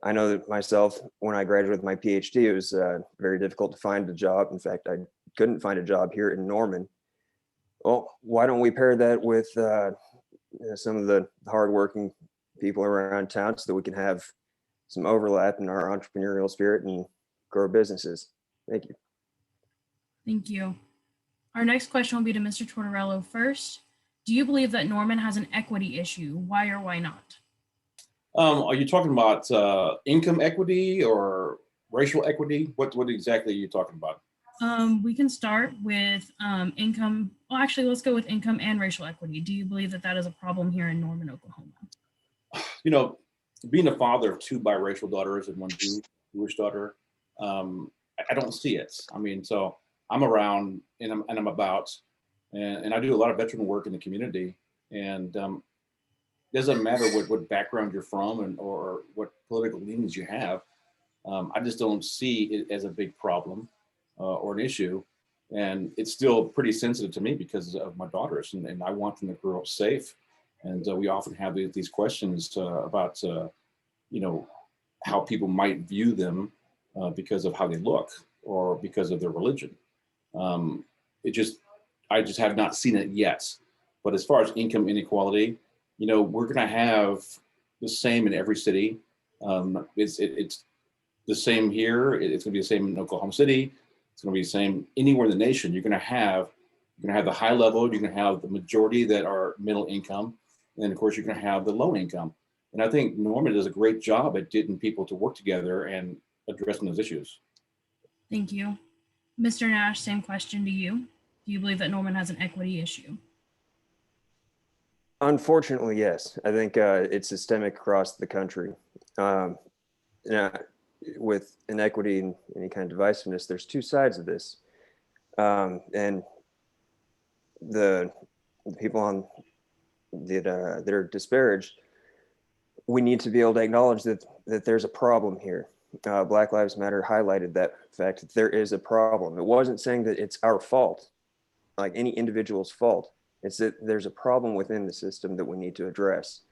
I know that myself, when I graduated with my PhD, it was very difficult to find a job. In fact, I couldn't find a job here in Norman. Well, why don't we pair that with some of the hardworking people around town so that we can have some overlap in our entrepreneurial spirit and grow businesses? Thank you. Thank you. Our next question will be to Mr. Tortorello first. Do you believe that Norman has an equity issue? Why or why not? Are you talking about income equity or racial equity? What exactly are you talking about? We can start with income. Well, actually, let's go with income and racial equity. Do you believe that that is a problem here in Norman, Oklahoma? You know, being a father of 2 biracial daughters and 1 Jewish daughter, I don't see it. I mean, so I'm around and I'm about, and I do a lot of veteran work in the community, and doesn't matter what background you're from and or what political leanings you have. I just don't see it as a big problem or an issue, and it's still pretty sensitive to me because of my daughters, and I want them to grow up safe. And we often have these questions about you know, how people might view them because of how they look or because of their religion. I just have not seen it yet. But as far as income inequality, you know, we're going to have the same in every city. It's the same here. It's going to be the same in Oklahoma City. It's going to be the same anywhere in the nation. You're going to have the high level. You're going to have the majority that are middle income, and then of course you're going to have the low income. And I think Norman does a great job at getting people to work together and addressing those issues. Thank you. Mr. Nash, same question to you. Do you believe that Norman has an equity issue? Unfortunately, yes. I think it's systemic across the country. With inequity and any kind of divisiveness, there's 2 sides of this. And the people on that are disparaged, we need to be able to acknowledge that there's a problem here. Black Lives Matter highlighted that fact that there is a problem. It wasn't saying that it's our fault, like any individual's fault. It's that there's a problem within the system that we need to address.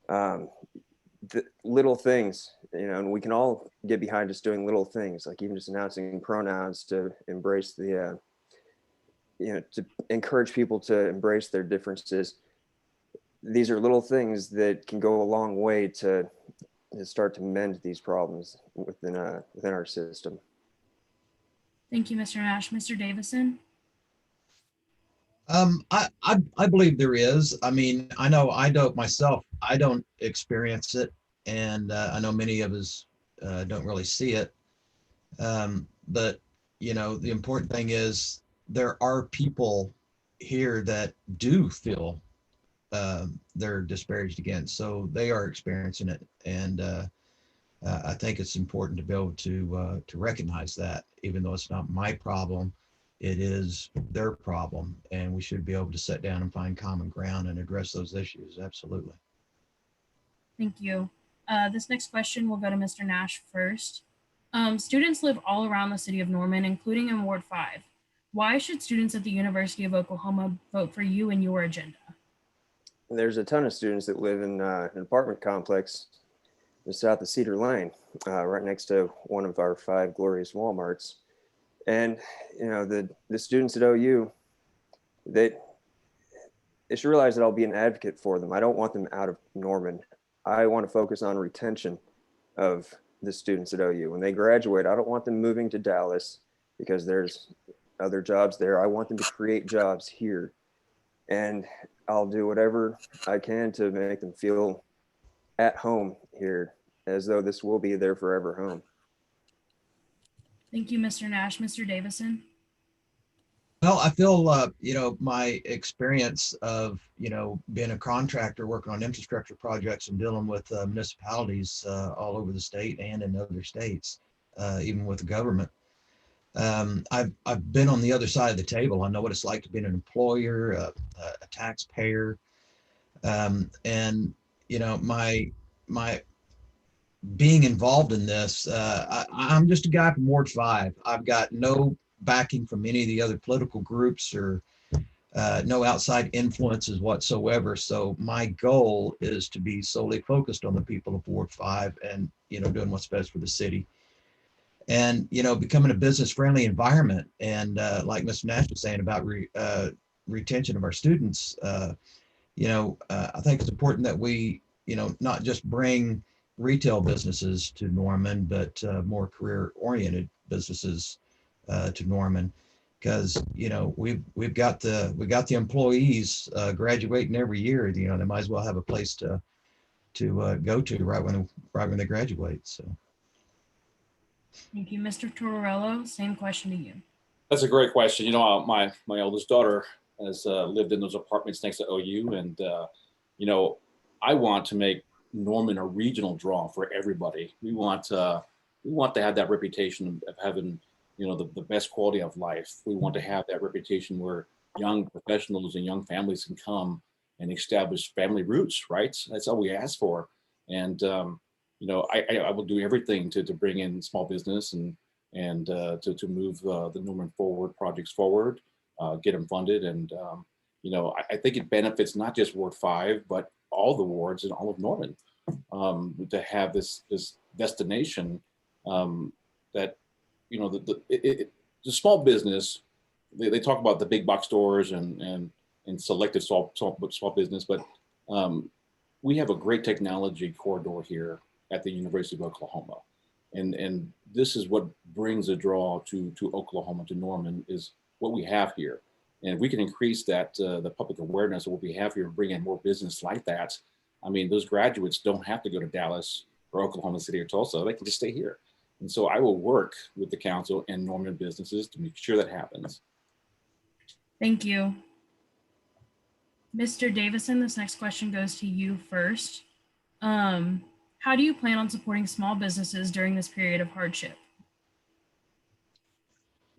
The little things, you know, and we can all get behind just doing little things, like even just announcing pronouns to embrace the, you know, to encourage people to embrace their differences. These are little things that can go a long way to start to mend these problems within our system. Thank you, Mr. Nash. Mr. Davison? I believe there is. I mean, I know I don't myself, I don't experience it. And I know many of us don't really see it. But, you know, the important thing is there are people here that do feel they're disparaged against. So they are experiencing it. And I think it's important to be able to recognize that, even though it's not my problem, it is their problem, and we should be able to sit down and find common ground and address those issues. Absolutely. Thank you. This next question will go to Mr. Nash first. Students live all around the city of Norman, including in Ward 5. Why should students at the University of Oklahoma vote for you and your agenda? There's a ton of students that live in an apartment complex just south of Cedar Lane, right next to one of our 5 glorious Walmarts. And, you know, the students at OU, they should realize that I'll be an advocate for them. I don't want them out of Norman. I want to focus on retention of the students at OU. When they graduate, I don't want them moving to Dallas because there's other jobs there. I want them to create jobs here. And I'll do whatever I can to make them feel at home here, as though this will be their forever home. Thank you, Mr. Nash. Mr. Davison? Well, I feel, you know, my experience of, you know, being a contractor, working on infrastructure projects and dealing with municipalities all over the state and in other states, even with the government, I've been on the other side of the table. I know what it's like to be an employer, a taxpayer, and you know my being involved in this. I'm just a guy from Ward 5. I've got no backing from any of the other political groups or no outside influences whatsoever. So my goal is to be solely focused on the people of Ward 5 and, you know, doing what's best for the city. And, you know, becoming a business friendly environment. And like Mr. Nash was saying about retention of our students, you know, I think it's important that we, you know, not just bring retail businesses to Norman, but more career oriented businesses to Norman. Because, you know, we've got the employees graduating every year. You know, they might as well have a place to go to right when they graduate. So Thank you. Mr. Tortorello, same question to you. That's a great question. You know, my oldest daughter has lived in those apartments next to OU, and you know, I want to make Norman a regional draw for everybody. We want to have that reputation of having, you know, the best quality of life. We want to have that reputation where young professionals and young families can come and establish family roots. Right? That's all we ask for. And you know, I will do everything to bring in small business and to move the Norman Forward projects forward, get them funded. And, you know, I think it benefits not just Ward 5, but all the wards in all of Norman to have this destination that, you know, the small business, they talk about the big box stores and selective small business, but we have a great technology corridor here at the University of Oklahoma. And this is what brings a draw to Oklahoma, to Norman, is what we have here. And if we can increase that, the public awareness of what we have here and bring in more business like that, I mean, those graduates don't have to go to Dallas or Oklahoma City or Tulsa. They can just stay here. And so I will work with the council and Norman businesses to make sure that happens. Thank you. Mr. Davison, this next question goes to you first. How do you plan on supporting small businesses during this period of hardship?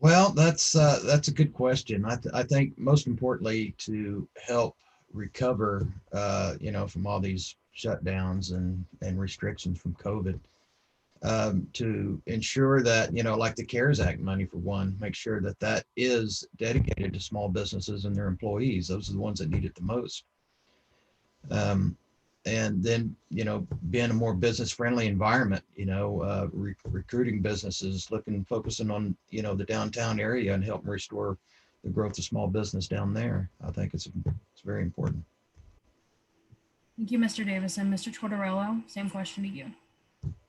well, that's a good question. I think most importantly to help recover, you know, from all these shutdowns and restrictions from COVID. To ensure that, you know, like the CARES Act money for one, make sure that that is dedicated to small businesses and their employees. Those are the ones that need it the most. And then, you know, being a more business friendly environment, you know, recruiting businesses, focusing on, you know, the downtown area and helping restore the growth of small business down there. I think it's very important. Thank you, Mr. Davison. Mr. Tortorello, same question to you.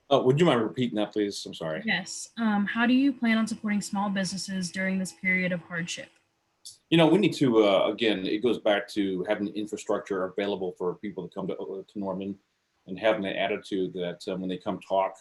Would you mind repeating that, please? I'm sorry. Yes. How do you plan on supporting small businesses during this period of hardship? You know, we need to, again, it goes back to having infrastructure available for people to come to Norman and having an attitude that when they come talk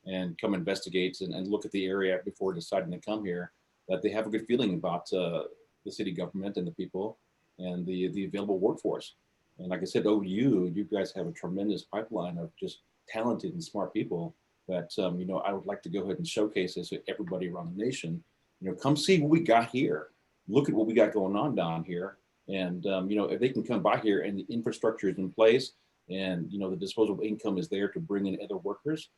and come investigate and look at the area before deciding to come here, that they have a good feeling about the city government and the people and the available workforce. And like I said, OU, you guys have a tremendous pipeline of just talented and smart people that, you know, I would like to go ahead and showcase this to everybody around the nation. You know, come see what we got here. Look at what we got going on down here. And, you know, if they can come by here and the infrastructure is in place and, you know, the disposable income is there to bring in other workers,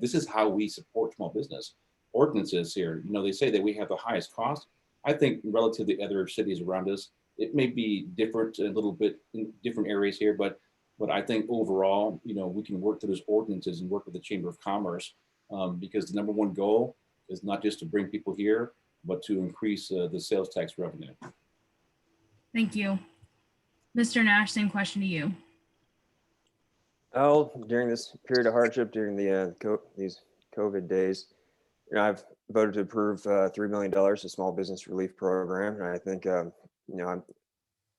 this is how we support small business. Ordinances here, you know, they say that we have the highest cost. I think relative to other cities around us, it may be different a little bit in different areas here, but I think overall, you know, we can work through those ordinances and work with the Chamber of Commerce because the number one goal is not just to bring people here, but to increase the sales tax revenue. Thank you. Mr. Nash, same question to you. Oh, during this period of hardship, during these COVID days, you know, I've voted to approve $3 million to Small Business Relief Program, and I think, you know,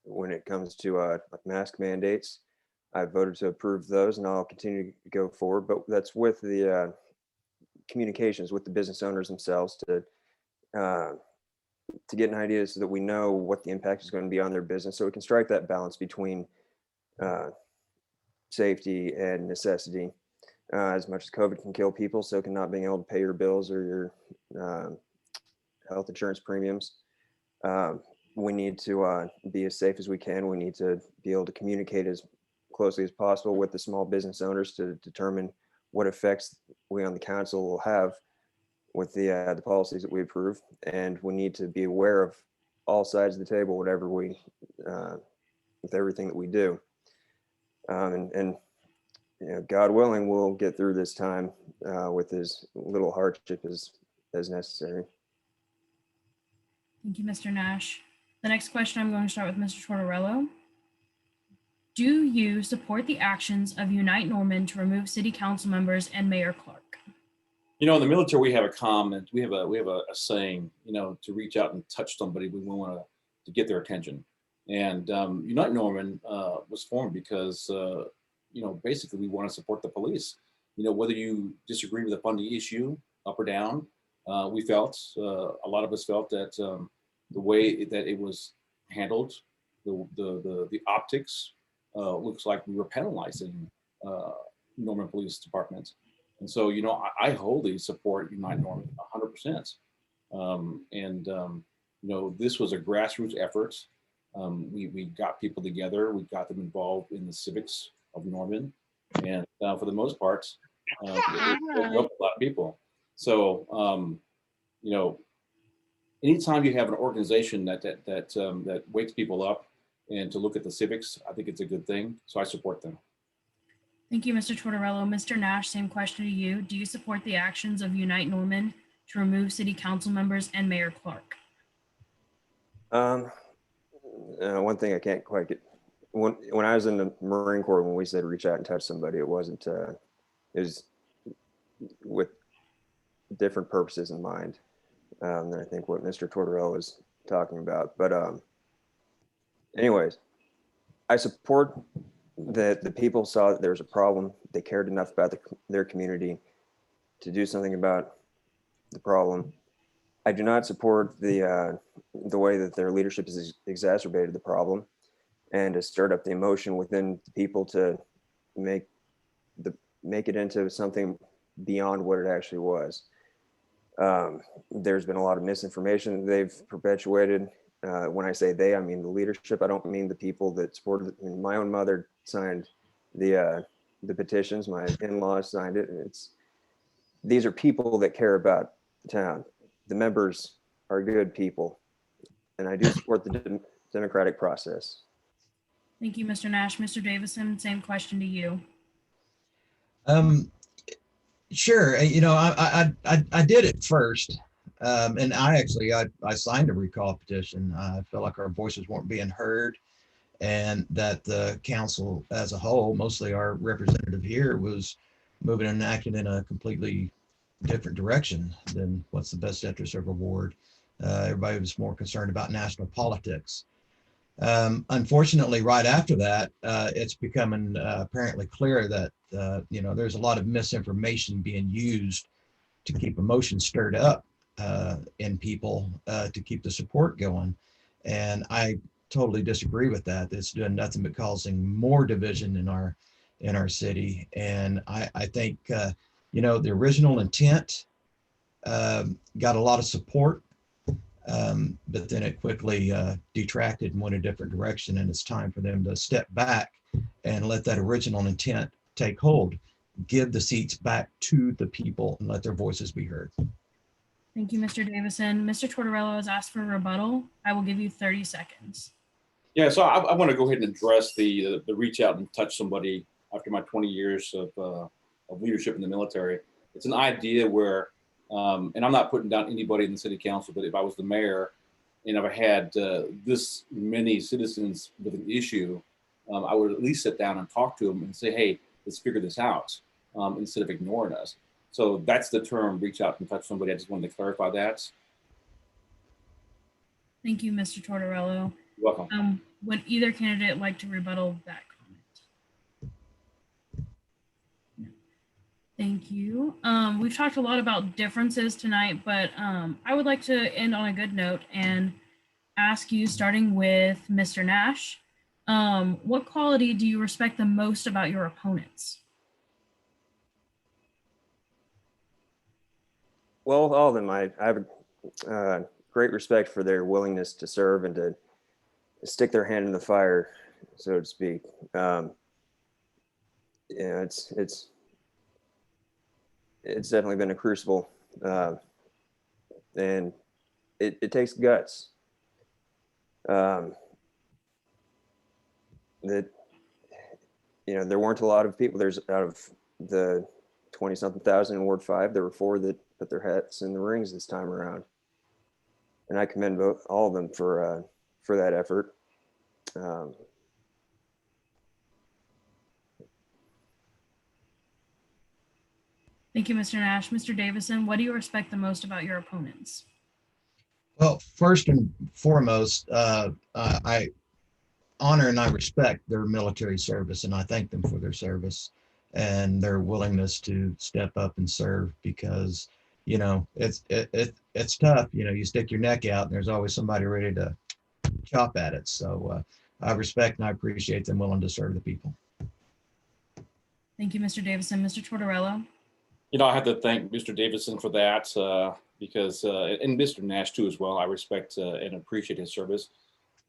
when it comes to like mask mandates, I've voted to approve those, and I'll continue to go forward. But that's with the communications with the business owners themselves to get an idea so that we know what the impact is going to be on their business, so we can strike that balance between safety and necessity. As much as COVID can kill people, so can not being able to pay your bills or your health insurance premiums. We need to be as safe as we can. We need to be able to communicate as closely as possible with the small business owners to determine what effects we on the council will have with the policies that we approve. And we need to be aware of all sides of the table, whatever we, with everything that we do. And you know, God willing, we'll get through this time with as little hardship as necessary. Thank you, Mr. Nash. The next question, I'm going to start with Mr. Tortorello. Do you support the actions of Unite Norman to remove city council members and Mayor Clark? You know, in the military, we have a comment. We have a saying. You know, to reach out and touch somebody, we want to get their attention. And Unite Norman was formed because you know, basically we want to support the police. You know, whether you disagree with the funding issue, up or down, we felt a lot of us felt that the way that it was handled, the optics, looks like we were penalizing Norman Police Department. And so, you know, I wholly support Unite Norman 100%. You know, this was a grassroots effort. We got people together, we got them involved in the civics of Norman. And for the most part, it helped a lot of people. So, you know, anytime you have an organization that wakes people up and to look at the civics, I think it's a good thing. So I support them. Thank you, Mr. Tortorello. Mr. Nash, same question to you. Do you support the actions of Unite Norman to remove city council members and Mayor Clark? One thing I can't quite get, when I was in the Marine Corps, when we said reach out and touch somebody, it wasn't, it was with different purposes in mind than I think what Mr. Tortorello is talking about. But anyways, I support that the people saw that there was a problem. They cared enough about their community to do something about the problem. I do not support the way that their leadership has exacerbated the problem and has stirred up the emotion within the people to make it into something beyond what it actually was. There's been a lot of misinformation they've perpetuated. When I say they, I mean the leadership. I don't mean the people that supported it. My own mother signed the petitions. My in-laws signed it. And these are people that care about the town. The members are good people, and I do support the democratic process. Thank you, Mr. Nash. Mr. Davison, same question to you. Sure. You know, I did it first. And I signed a recall petition. I felt like our voices weren't being heard and that the council as a whole, mostly our representative here, was moving and acting in a completely different direction than what's the best interest of our ward. Everybody was more concerned about national politics. Unfortunately, right after that, it's becoming apparently clear that, you know, there's a lot of misinformation being used to keep emotions stirred up in people to keep the support going. And I totally disagree with that. It's doing nothing but causing more division in our city. And I think, you know, the original intent got a lot of support, but then it quickly detracted and went a different direction. And it's time for them to step back and let that original intent take hold, give the seats back to the people and let their voices be heard. Thank you, Mr. Davison. Mr. Tortorello has asked for a rebuttal. I will give you 30 seconds. Yeah, so I want to go ahead and address the reach out and touch somebody after my 20 years of leadership in the military. It's an idea where, and I'm not putting down anybody in the city council, but if I was the mayor and if I had this many citizens with an issue, I would at least sit down and talk to them and say, hey, let's figure this out instead of ignoring us. So that's the term, reach out and touch somebody. I just wanted to clarify that. Thank you, Mr. Tortorello. You're welcome. Would either candidate like to rebuttal that comment? No. Thank you. We've talked a lot about differences tonight, but I would like to end on a good note and ask you, starting with Mr. Nash, what quality do you respect the most about your opponents? Well, all of them. I have great respect for their willingness to serve and to stick their hand in the fire, so to speak. Yeah, it's definitely been a crucible, and it takes guts. That there weren't a lot of people. There's out of the 20-something thousand in Ward 5, there were 4 that put their hats in the rings this time around, and I commend all of them for that effort. Thank you, Mr. Nash. Mr. Davison, what do you respect the most about your opponents? Well, first and foremost, I honor and I respect their military service, and I thank them for their service and their willingness to step up and serve, because it's tough. You stick your neck out and there's always somebody ready to chop at it. So I respect and I appreciate them willing to serve the people. Thank you, Mr. Davison. Mr. Tortorella? I have to thank Mr. Davison for that, because, and Mr. Nash too as well. I respect and appreciate his service.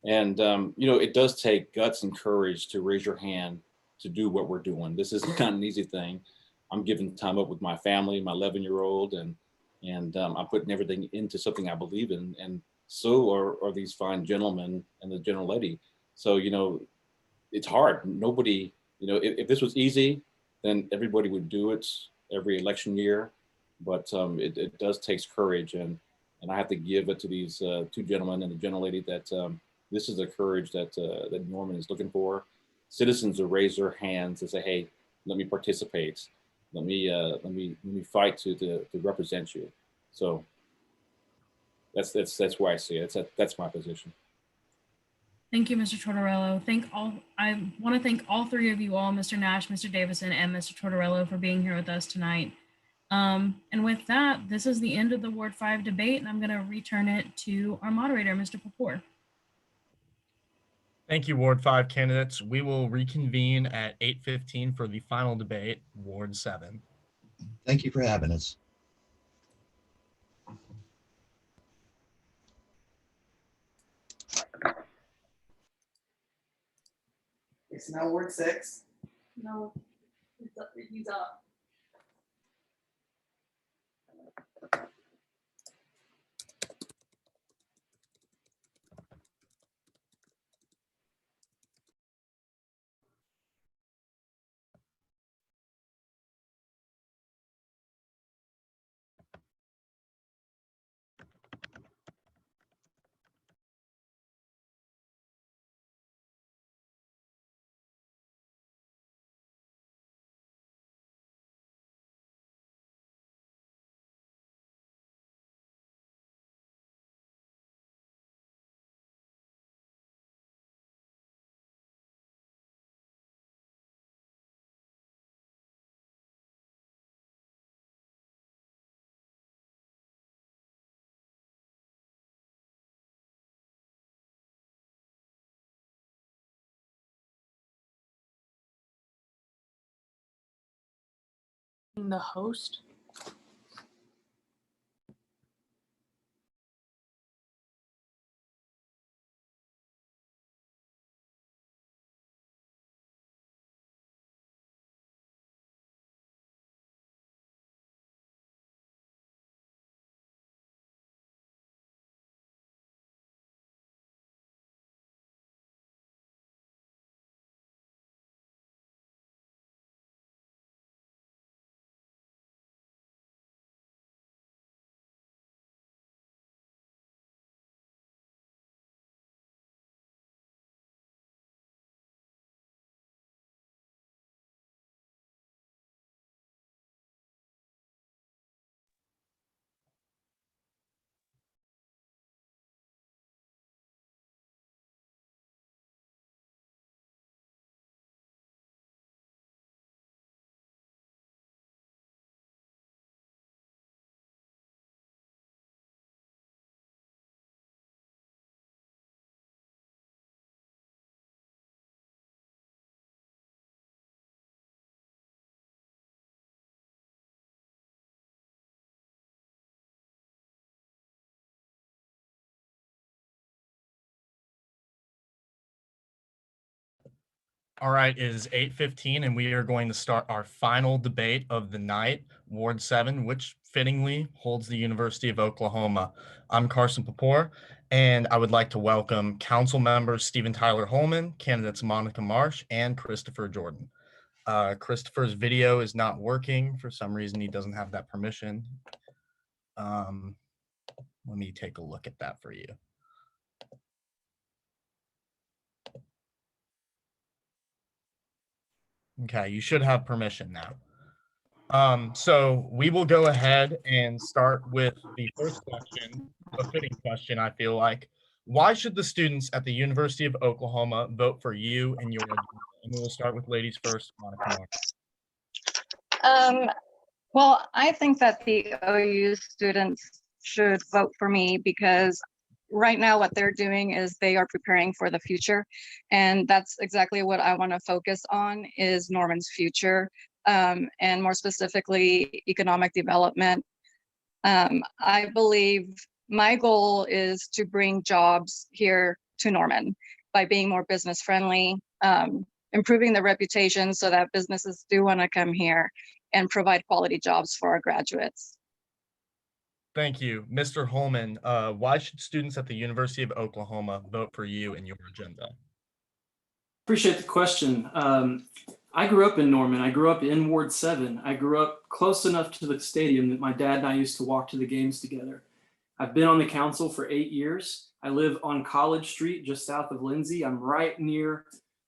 And, it does take guts and courage to raise your hand to do what we're doing. This is not an easy thing. I'm giving time up with my family, my 11-year-old, and I'm putting everything into something I believe in. And so are these fine gentlemen and the gentle lady. So, it's hard. Nobody, if this was easy, then everybody would do it every election year. But it does take courage. And I have to give it to these 2 gentlemen and the gentle lady that this is the courage that Norman is looking for. Citizens will raise their hands and say, "Hey, let me participate. Let me fight to represent you." So that's why I see it. That's my position. Thank you, Mr. Tortorello. I want to thank all 3 of you all, Mr. Nash, Mr. Davison, and Mr. Tortorello, for being here with us tonight. And with that, this is the end of the Ward 5 debate, and I'm going to return it to our moderator, Mr. Papour. Thank you, Ward 5 candidates. We will reconvene at 8:15 for the final debate, Ward 7. Thank you for having us. It's now Ward 6. No, he's up. The host. All right, it is 8:15 and we are going to start our final debate of the night, Ward 7, which fittingly holds the University of Oklahoma. I'm Carson Papour, and I would like to welcome council members Stephen Tyler Holman, candidates Monica Marsh, and Christopher Jordan. Christopher's video is not working. For some reason, he doesn't have that permission. Let me take a look at that for you. Okay, you should have permission now. So we will go ahead and start with the first question, a fitting question, I feel like. Why should the students at the University of Oklahoma vote for you and your agenda? And we'll start with ladies first, Monica Mark. Well, I think that the OU students should vote for me because right now what they're doing is they are preparing for the future. And that's exactly what I want to focus on is Norman's future, and more specifically, economic development. I believe my goal is to bring jobs here to Norman by being more business friendly, improving the reputation so that businesses do want to come here and provide quality jobs for our graduates. Thank you. Mr. Holman, why should students at the University of Oklahoma vote for you and your agenda? Appreciate the question. I grew up in Norman. I grew up in Ward 7. I grew up close enough to the stadium that my dad and I used to walk to the games together. I've been on the council for 8 years. I live on College Street, just south of Lindsay. I'm right near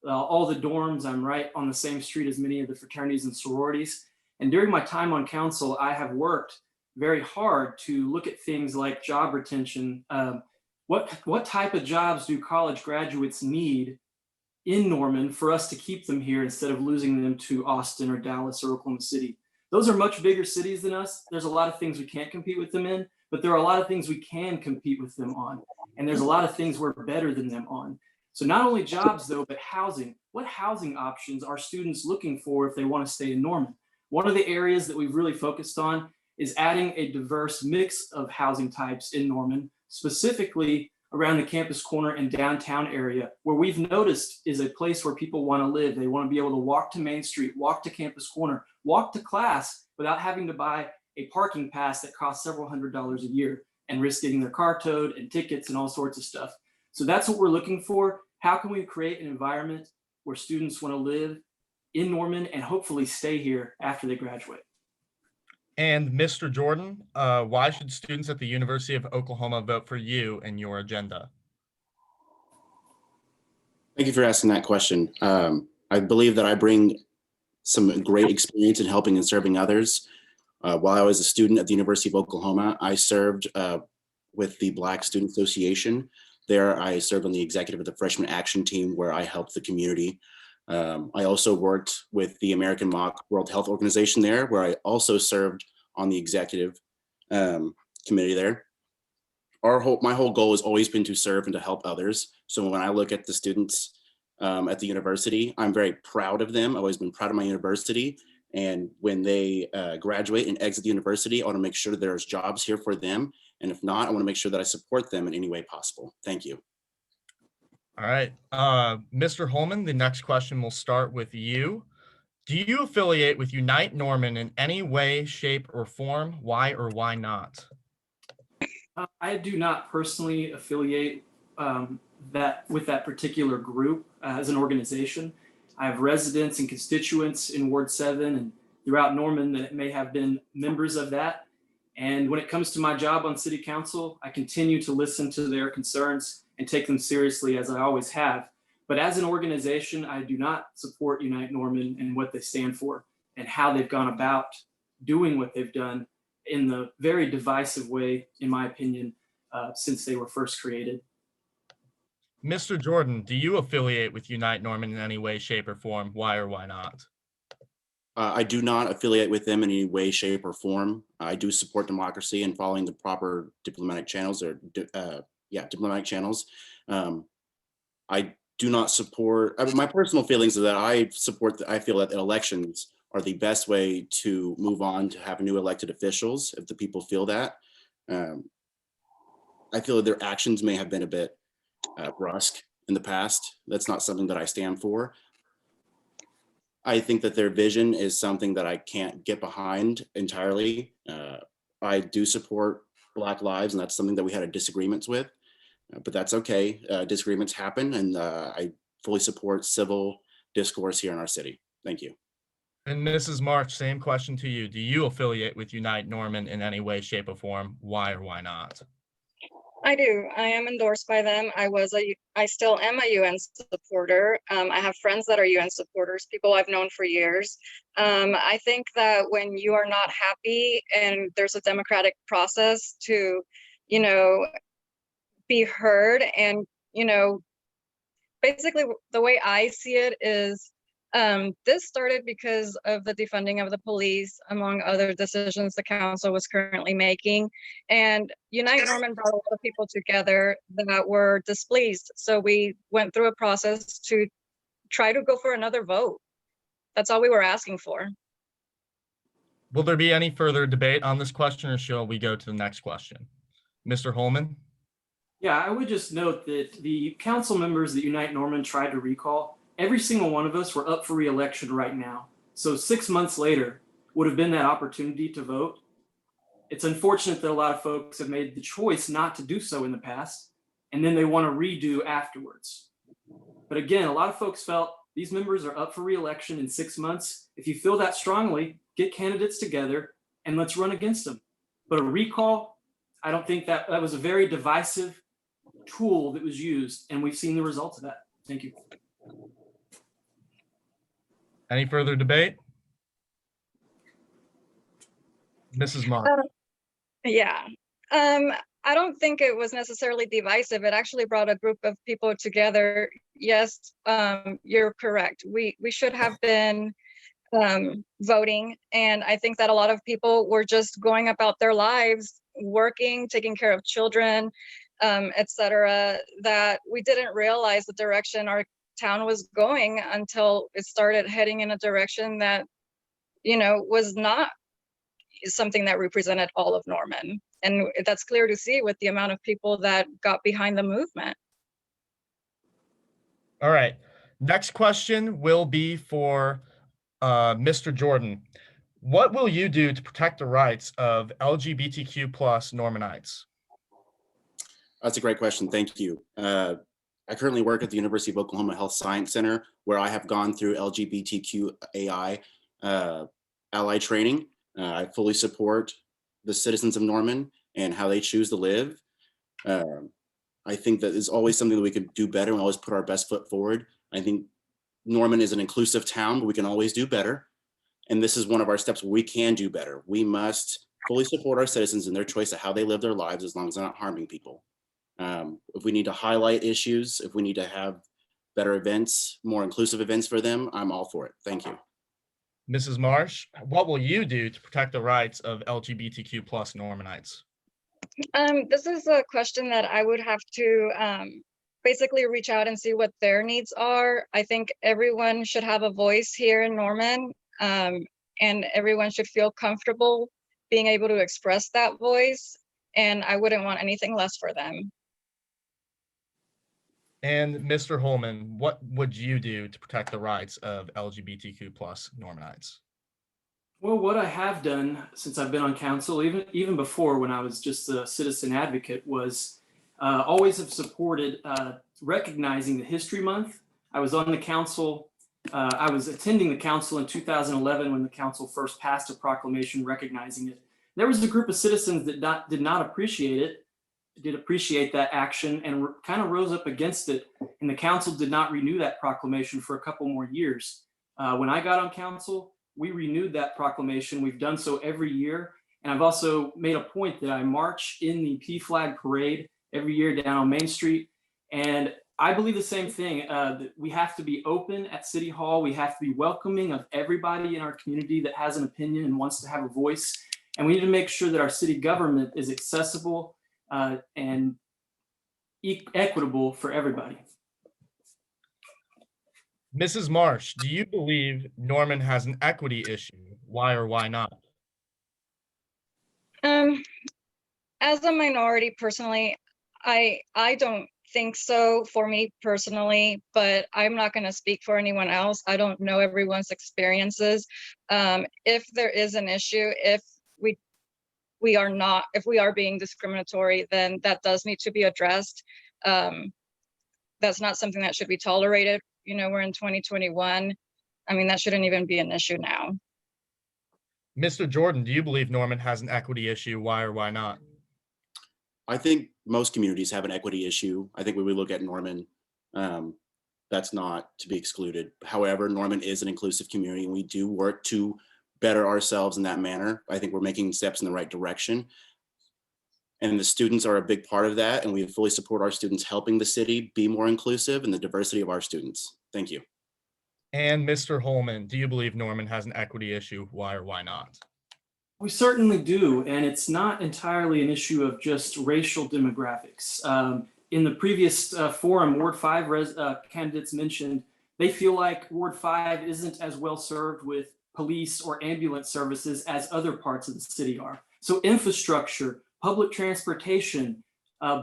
all the dorms. I'm right on the same street as many of the fraternities and sororities. And during my time on council, I have worked very hard to look at things like job retention. What type of jobs do college graduates need in Norman for us to keep them here instead of losing them to Austin or Dallas or Oklahoma City? Those are much bigger cities than us. There's a lot of things we can't compete with them in, but there are a lot of things we can compete with them on. And there's a lot of things we're better than them on. So not only jobs though, but housing. What housing options are students looking for if they want to stay in Norman? One of the areas that we've really focused on is adding a diverse mix of housing types in Norman, specifically around the campus corner and downtown area, where we've noticed is a place where people want to live. They want to be able to walk to Main Street, walk to campus corner, walk to class without having to buy a parking pass that costs several $100s a year and risk getting their car towed and tickets and all sorts of stuff. So that's what we're looking for. How can we create an environment where students want to live in Norman and hopefully stay here after they graduate? And Mr. Jordan, why should students at the University of Oklahoma vote for you and your agenda? Thank you for asking that question. I believe that I bring some great experience in helping and serving others. While I was a student at the University of Oklahoma, I served with the Black Student Association. There, I served on the executive of the Freshman Action Team, where I helped the community. I also worked with the American Mock World Health Organization there, where I also served on the executive committee there. My whole goal has always been to serve and to help others. So when I look at the students at the university, I'm very proud of them. I've always been proud of my university. And when they graduate and exit the university, I want to make sure there's jobs here for them. And if not, I want to make sure that I support them in any way possible. Thank you. All right. Mr. Holman, the next question will start with you. Do you affiliate with Unite Norman in any way, shape, or form? Why or why not? I do not personally affiliate with that particular group as an organization. I have residents and constituents in Ward 7 and throughout Norman that may have been members of that. And when it comes to my job on City Council, I continue to listen to their concerns and take them seriously as I always have. But as an organization, I do not support Unite Norman and what they stand for and how they've gone about doing what they've done in the very divisive way, in my opinion, since they were first created. Mr. Jordan, do you affiliate with Unite Norman in any way, shape, or form? Why or why not? I do not affiliate with them in any way, shape, or form. I do support democracy and following the proper diplomatic channels diplomatic channels. I do not support, my personal feelings are that I feel that elections are the best way to move on to have new elected officials if the people feel that. I feel that their actions may have been a bit brusque in the past. That's not something that I stand for. I think that their vision is something that I can't get behind entirely. I do support Black lives, and that's something that we had a disagreements with, but that's okay. Disagreements happen, and I fully support civil discourse here in our city. Thank you. And Mrs. March, same question to you. Do you affiliate with Unite Norman in any way, shape, or form? Why or why not? I do. I am endorsed by them. I still am a UN supporter. I have friends that are UN supporters, people I've known for years. I think that when you are not happy and there's a democratic process to, be heard, and, basically the way I see it is, this started because of the defunding of the police, among other decisions the council was currently making. And Unite Norman brought a lot of people together that were displeased. So we went through a process to try to go for another vote. That's all we were asking for. Will there be any further debate on this question, or shall we go to the next question? Mr. Holman? Yeah, I would just note that the council members that Unite Norman tried to recall, every single one of us were up for re-election right now. So 6 months later would have been that opportunity to vote. It's unfortunate that a lot of folks have made the choice not to do so in the past, and then they want to redo afterwards. But again, a lot of folks felt these members are up for re-election in 6 months. If you feel that strongly, get candidates together and let's run against them. But a recall, I don't think that was a very divisive tool that was used, and we've seen the results of that. Thank you. Any further debate? Mrs. Mark? Yeah. I don't think it was necessarily divisive. It actually brought a group of people together. Yes, you're correct. We should have been voting, and I think that a lot of people were just going about their lives, working, taking care of children, etc., that we didn't realize the direction our town was going until it started heading in a direction that, was not something that represented all of Norman. And that's clear to see with the amount of people that got behind the movement. All right. Next question will be for Mr. Jordan. What will you do to protect the rights of LGBTQ plus Normanites? That's a great question. Thank you. I currently work at the University of Oklahoma Health Science Center, where I have gone through LGBTQAI ally training. I fully support the citizens of Norman and how they choose to live. I think that is always something that we could do better and always put our best foot forward. I think Norman is an inclusive town, but we can always do better. And this is one of our steps where we can do better. We must fully support our citizens in their choice of how they live their lives, as long as they're not harming people. If we need to highlight issues, if we need to have better events, more inclusive events for them, I'm all for it. Thank you. Mrs. Marsh, what will you do to protect the rights of LGBTQ plus Normanites? This is a question that I would have to basically reach out and see what their needs are. I think everyone should have a voice here in Norman, and everyone should feel comfortable being able to express that voice. And I wouldn't want anything less for them. And Mr. Holman, what would you do to protect the rights of LGBTQ plus Normanites? Well, what I have done since I've been on council, even before when I was just a citizen advocate, was always have supported recognizing the History Month. I was on the council. I was attending the council in 2011 when the council first passed a proclamation recognizing it. There was a group of citizens that did not appreciate it, did appreciate that action, and kind of rose up against it. And the council did not renew that proclamation for a couple more years. When I got on council, we renewed that proclamation. We've done so every year. And I've also made a point that I march in the P Flag Parade every year down on Main Street. And I believe the same thing, that we have to be open at City Hall. We have to be welcoming of everybody in our community that has an opinion and wants to have a voice. And we need to make sure that our city government is accessible and equitable for everybody. Mrs. Marsh, do you believe Norman has an equity issue? Why or why not? As a minority, personally, I don't think so for me personally, but I'm not going to speak for anyone else. I don't know everyone's experiences. If there is an issue, if we are being discriminatory, then that does need to be addressed. That's not something that should be tolerated. You know, we're in 2021. I mean, that shouldn't even be an issue now. Mr. Jordan, do you believe Norman has an equity issue? Why or why not? I think most communities have an equity issue. I think when we look at Norman, that's not to be excluded. However, Norman is an inclusive community, and we do work to better ourselves in that manner. I think we're making steps in the right direction. And the students are a big part of that, and we fully support our students helping the city be more inclusive and the diversity of our students. Thank you. And Mr. Holman, do you believe Norman has an equity issue? Why or why not? We certainly do, and it's not entirely an issue of just racial demographics. In the previous forum, Ward 5 candidates mentioned they feel like Ward 5 isn't as well served with police or ambulance services as other parts of the city are. So infrastructure, public transportation,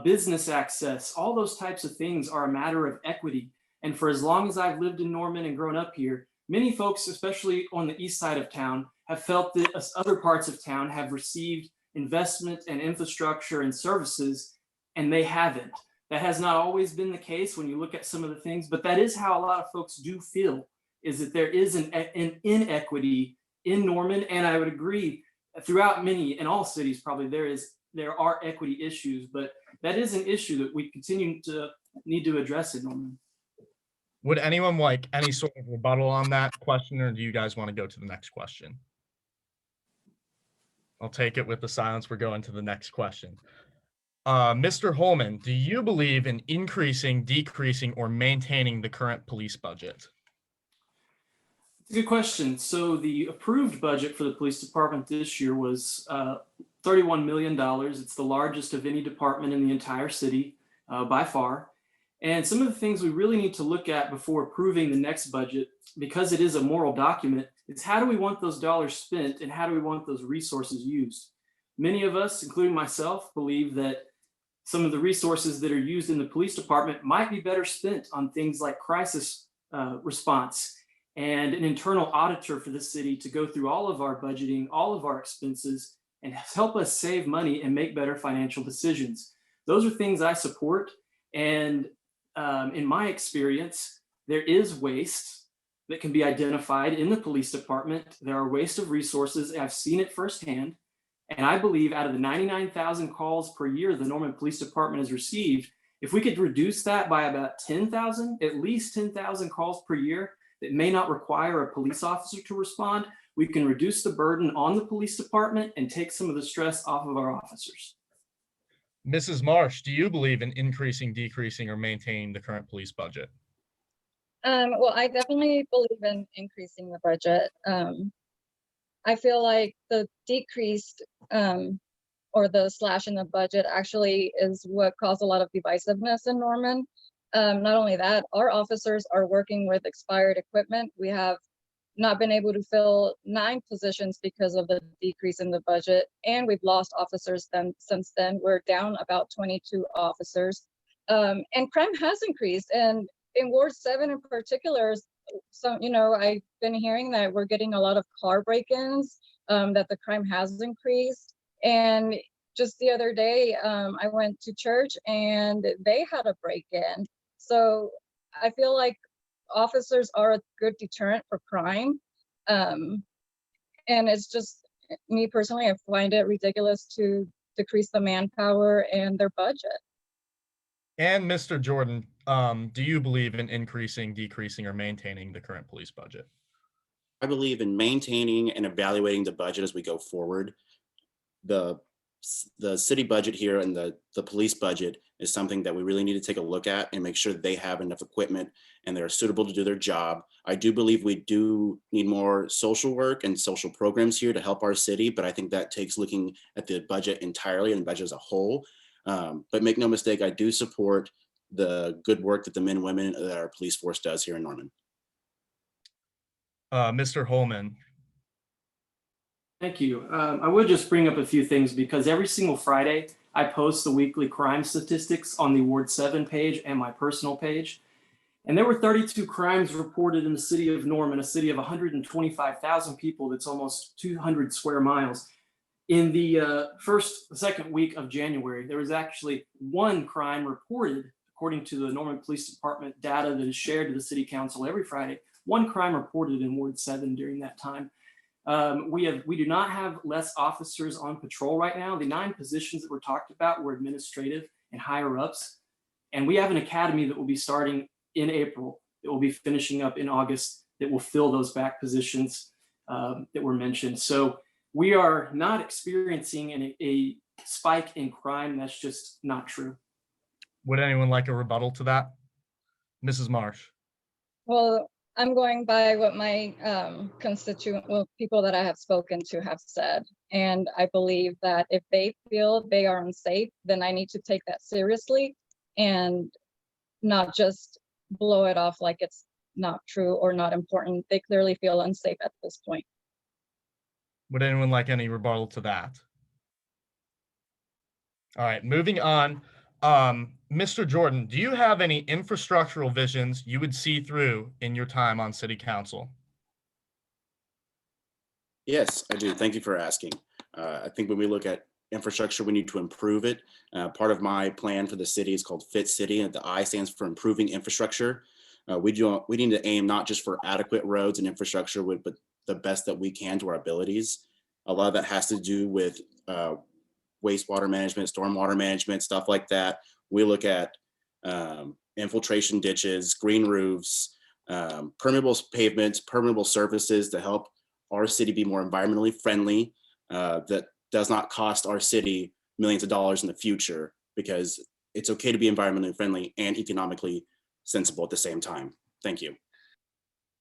business access, all those types of things are a matter of equity. And for as long as I've lived in Norman and grown up here, many folks, especially on the east side of town, have felt that other parts of town have received investment and infrastructure and services, and they haven't. That has not always been the case when you look at some of the things, but that is how a lot of folks do feel, is that there is an inequity in Norman. And I would agree throughout in all cities, probably there are equity issues, but that is an issue that we continue to need to address in Norman. Would anyone like any sort of rebuttal on that question, or do you guys want to go to the next question? I'll take it with the silence. We're going to the next question. Mr. Holman, do you believe in increasing, decreasing, or maintaining the current police budget? It's a good question. So the approved budget for the police department this year was $31 million. It's the largest of any department in the entire city by far. And some of the things we really need to look at before approving the next budget, because it is a moral document, is how do we want those dollars spent and how do we want those resources used? Many of us, including myself, believe that some of the resources that are used in the police department might be better spent on things like crisis response and an internal auditor for the city to go through all of our budgeting, all of our expenses, and help us save money and make better financial decisions. Those are things I support. And in my experience, there is waste that can be identified in the police department. There are waste of resources. I've seen it firsthand. And I believe out of the 99,000 calls per year the Norman Police Department has received, if we could reduce that by about 10,000, at least 10,000 calls per year that may not require a police officer to respond, we can reduce the burden on the police department and take some of the stress off of our officers. Mrs. Marsh, do you believe in increasing, decreasing, or maintaining the current police budget? Well, I definitely believe in increasing the budget. I feel like the decreased or the slash in the budget actually is what caused a lot of divisiveness in Norman. Not only that, our officers are working with expired equipment. We have not been able to fill 9 positions because of the decrease in the budget, and we've lost officers since then. We're down about 22 officers, and crime has increased. And in Ward 7 in particular, so I've been hearing that we're getting a lot of car break-ins, that the crime has increased. And just the other day, I went to church and they had a break-in. So I feel like officers are a good deterrent for crime. And it's just, me personally, I find it ridiculous to decrease the manpower and their budget. And Mr. Jordan, do you believe in increasing, decreasing, or maintaining the current police budget? I believe in maintaining and evaluating the budget as we go forward. The city budget here and the police budget is something that we really need to take a look at and make sure that they have enough equipment and they're suitable to do their job. I do believe we do need more social work and social programs here to help our city, but I think that takes looking at the budget entirely and the budget as a whole. But make no mistake, I do support the good work that the men and women that our police force does here in Norman. Mr. Holman. Thank you. I would just bring up a few things because every single Friday I post the weekly crime statistics on the Ward 7 page and my personal page. And there were 32 crimes reported in the city of Norman, a city of 125,000 people that's almost 200 square miles. In the second week of January, there was actually one crime reported, according to the Norman Police Department data that is shared to the City Council every Friday. One crime reported in Ward 7 during that time. We do not have less officers on patrol right now. The 9 positions that were talked about were administrative and higher ups. And we have an academy that will be starting in April, that will be finishing up in August, that will fill those back positions that were mentioned. So we are not experiencing a spike in crime. That's just not true. Would anyone like a rebuttal to that? Mrs. Marsh. Well, I'm going by what my people that I have spoken to have said. And I believe that if they feel they are unsafe, then I need to take that seriously and not just blow it off like it's not true or not important. They clearly feel unsafe at this point. Would anyone like any rebuttal to that? All right, moving on. Mr. Jordan, do you have any infrastructural visions you would see through in your time on City Council? Yes, I do. Thank you for asking. I think when we look at infrastructure, we need to improve it. Part of my plan for the city is called Fit City, and the I stands for improving infrastructure. We need to aim not just for adequate roads and infrastructure, but the best that we can to our abilities. A lot of that has to do with wastewater management, stormwater management, stuff like that. We look at infiltration ditches, green roofs, permeable pavements, permeable surfaces to help our city be more environmentally friendly, that does not cost our city millions of dollars in the future, because it's okay to be environmentally friendly and economically sensible at the same time. Thank you.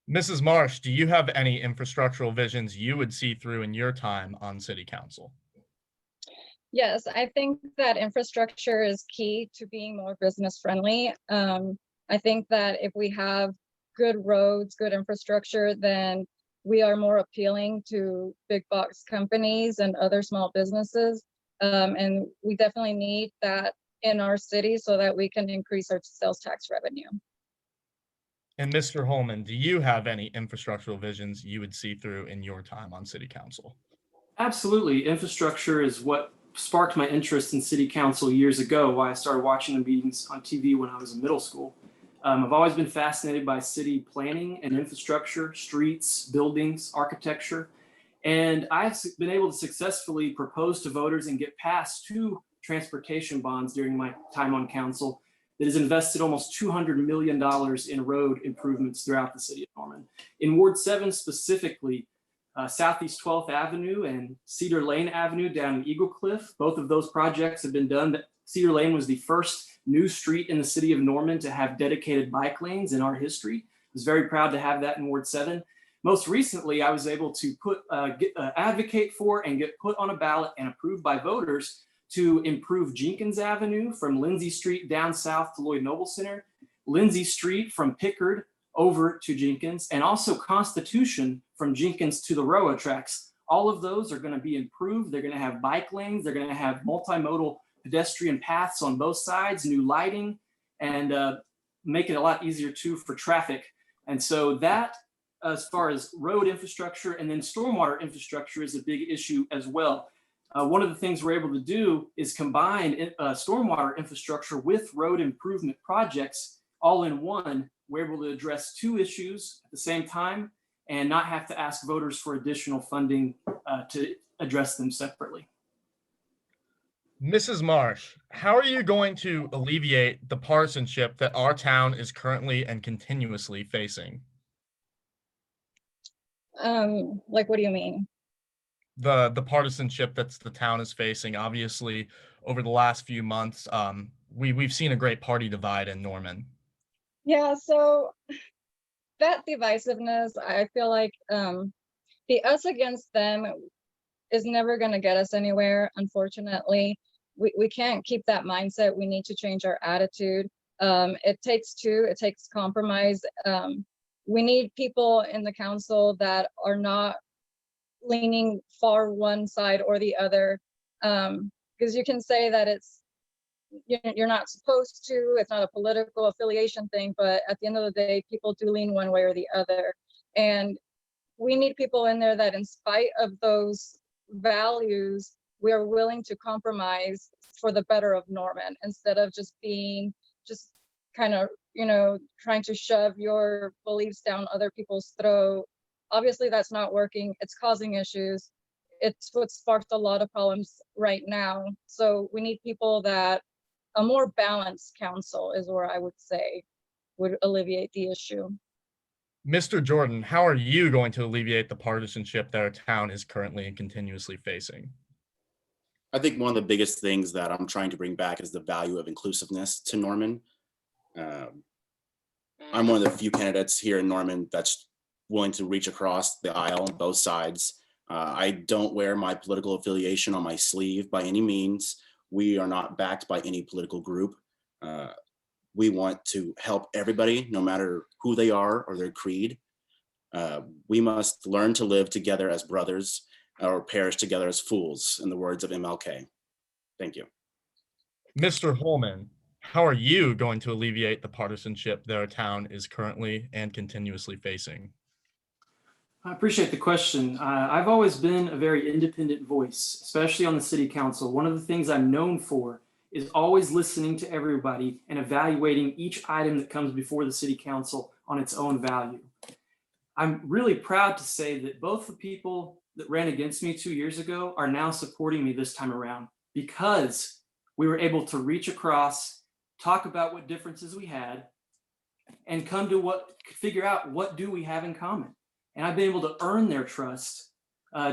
Mrs. Marsh, do you have any infrastructural visions you would see through in your time on City Council? Yes, I think that infrastructure is key to being more business friendly. I think that if we have good roads, good infrastructure, then we are more appealing to big box companies and other small businesses. And we definitely need that in our city so that we can increase our sales tax revenue. And Mr. Holman, do you have any infrastructural visions you would see through in your time on City Council? Absolutely. Infrastructure is what sparked my interest in City Council years ago, why I started watching the meetings on TV when I was in middle school. I've always been fascinated by city planning and infrastructure, streets, buildings, architecture, and I've been able to successfully propose to voters and get passed 2 transportation bonds during my time on council that has invested almost $200 million in road improvements throughout the city of Norman. In Ward 7 specifically, Southeast 12th Avenue and Cedar Lane Avenue down in Eagle Cliff, both of those projects have been done. Cedar Lane was the first new street in the city of Norman to have dedicated bike lanes in our history. I was very proud to have that in Ward 7. Most recently, I was able to advocate for and get put on a ballot and approved by voters to improve Jenkins Avenue from Lindsay Street down south to Lloyd Noble Center, Lindsay Street from Pickard over to Jenkins, and also Constitution from Jenkins to the Roa tracks. All of those are going to be improved. They're going to have bike lanes. They're going to have multimodal pedestrian paths on both sides, new lighting, and make it a lot easier too for traffic. And so that, as far as road infrastructure, and then stormwater infrastructure is a big issue as well. One of the things we're able to do is combine stormwater infrastructure with road improvement projects all in one. We're able to address 2 issues at the same time and not have to ask voters for additional funding to address them separately. Mrs. Marsh, how are you going to alleviate the partisanship that our town is currently and continuously facing? Like, what do you mean? The partisanship that's the town is facing. Obviously, over the last few months, we've seen a great party divide in Norman. Yeah, so that divisiveness, I feel like the us against them is never going to get us anywhere, unfortunately. We can't keep that mindset. We need to change our attitude. It takes 2, it takes compromise. We need people in the council that are not leaning far one side or the other. because you can say that you're not supposed to, it's not a political affiliation thing, but at the end of the day, people do lean one way or the other. And we need people in there that, in spite of those values, we are willing to compromise for the better of Norman, instead of just kind of, trying to shove your beliefs down other people's throat. Obviously, that's not working. It's causing issues. It's what sparked a lot of problems right now. So we need people that a more balanced council is where I would say would alleviate the issue. Mr. Jordan, how are you going to alleviate the partisanship that our town is currently and continuously facing? I think one of the biggest things that I'm trying to bring back is the value of inclusiveness to Norman. I'm one of the few candidates here in Norman that's willing to reach across the aisle on both sides. I don't wear my political affiliation on my sleeve by any means. We are not backed by any political group. We want to help everybody, no matter who they are or their creed. We must learn to live together as brothers or perish together as fools, in the words of MLK. Thank you. Mr. Holman, how are you going to alleviate the partisanship that our town is currently and continuously facing? I appreciate the question. I've always been a very independent voice, especially on the city council. One of the things I'm known for is always listening to everybody and evaluating each item that comes before the city council on its own value. I'm really proud to say that both the people that ran against me 2 years ago are now supporting me this time around, because we were able to reach across, talk about what differences we had, and come to figure out what do we have in common. And I've been able to earn their trust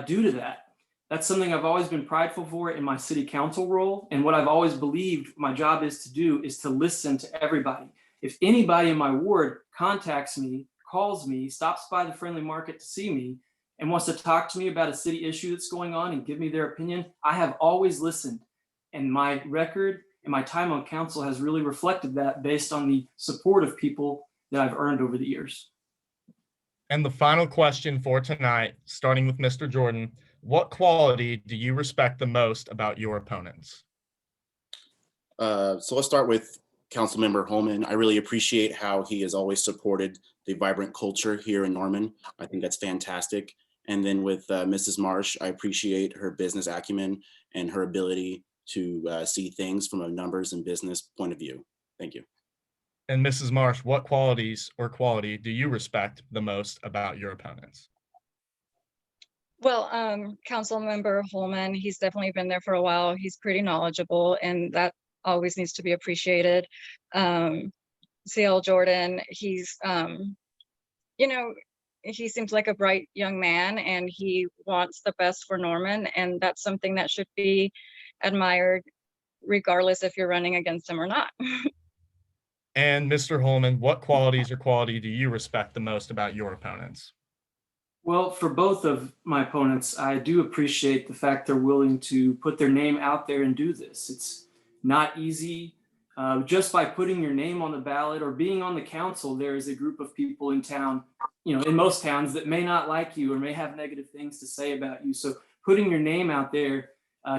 due to that. That's something I've always been prideful for in my city council role. And what I've always believed my job is to do is to listen to everybody. If anybody in my ward contacts me, calls me, stops by the Friendly Market to see me, and wants to talk to me about a city issue that's going on and give me their opinion, I have always listened. And my record and my time on council has really reflected that, based on the support of people that I've earned over the years. And the final question for tonight, starting with Mr. Jordan, what quality do you respect the most about your opponents? So let's start with Councilmember Holman. I really appreciate how he has always supported the vibrant culture here in Norman. I think that's fantastic. And then with Mrs. Marsh, I appreciate her business acumen and her ability to see things from a numbers and business point of view. Thank you. And Mrs. Marsh, what qualities or quality do you respect the most about your opponents? Well, Council Member Holman, he's definitely been there for a while. He's pretty knowledgeable, and that always needs to be appreciated. CL Jordan, he's, he seems like a bright young man, and he wants the best for Norman, and that's something that should be admired, regardless if you're running against him or not. And Mr. Holman, what qualities or quality do you respect the most about your opponents? Well, for both of my opponents, I do appreciate the fact they're willing to put their name out there and do this. It's not easy. Just by putting your name on the ballot or being on the council, there is a group of people in town, in most towns, that may not like you or may have negative things to say about you. So putting your name out there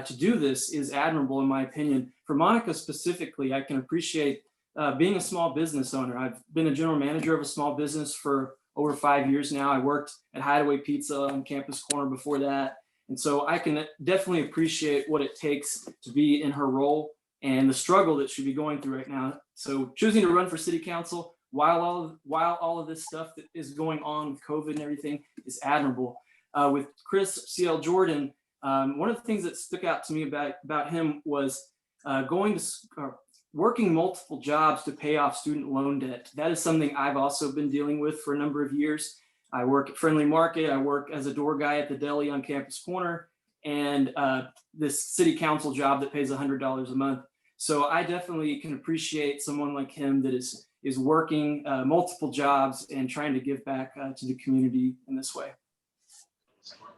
to do this is admirable, in my opinion. For Monica specifically, I can appreciate being a small business owner. I've been a general manager of a small business for over 5 years now. I worked at Hideaway Pizza on Campus Corner before that. And so I can definitely appreciate what it takes to be in her role and the struggle that she'd be going through right now. So choosing to run for city council while all of this stuff that is going on with COVID and everything is admirable. With Chris CL Jordan, one of the things that stuck out to me about him was working multiple jobs to pay off student loan debt. That is something I've also been dealing with for a number of years. I work at Friendly Market. I work as a door guy at the deli on Campus Corner, and this city council job that pays $100 a month. So I definitely can appreciate someone like him that is working multiple jobs and trying to give back to the community in this way.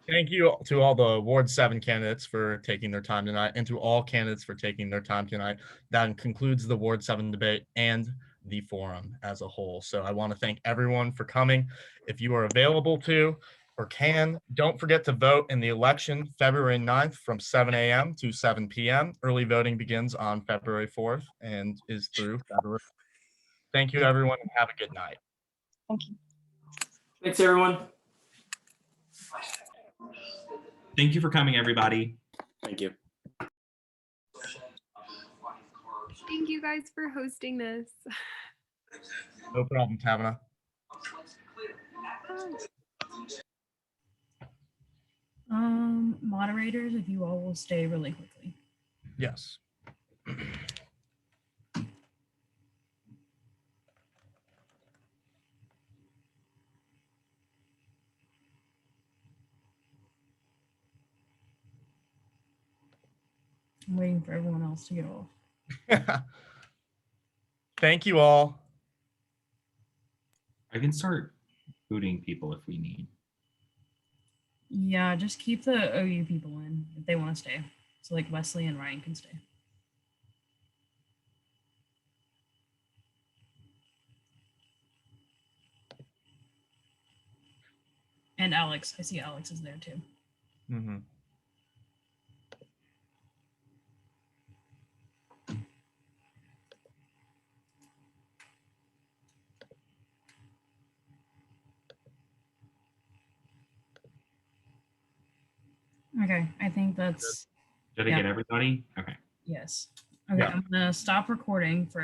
Thank you to all the Ward 7 candidates for taking their time tonight, and to all candidates for taking their time tonight. That concludes the Ward 7 debate and the forum as a whole. So I want to thank everyone for coming. If you are available to, or can. Don't forget to vote in the election February 9th from 7 a.m. to 7 p.m. Early voting begins on February 4th and is through February. Thank you, everyone, and have a good night. Thank you. Thanks, everyone. Thank you for coming, everybody. Thank you. Thank you guys for hosting this. No problem, Tavana. Moderators, if you all will stay really quickly. Yes. I'm waiting for everyone else to get off. Thank you all. I can start booting people if we need. Yeah, just keep the OU people in if they want to stay. So like Wesley and Ryan can stay. And Alex, I see Alex is there too. Mm-hmm. Okay, I think that's. Did I get everybody? Okay. Yes. Okay, Yeah. I'm gonna stop recording for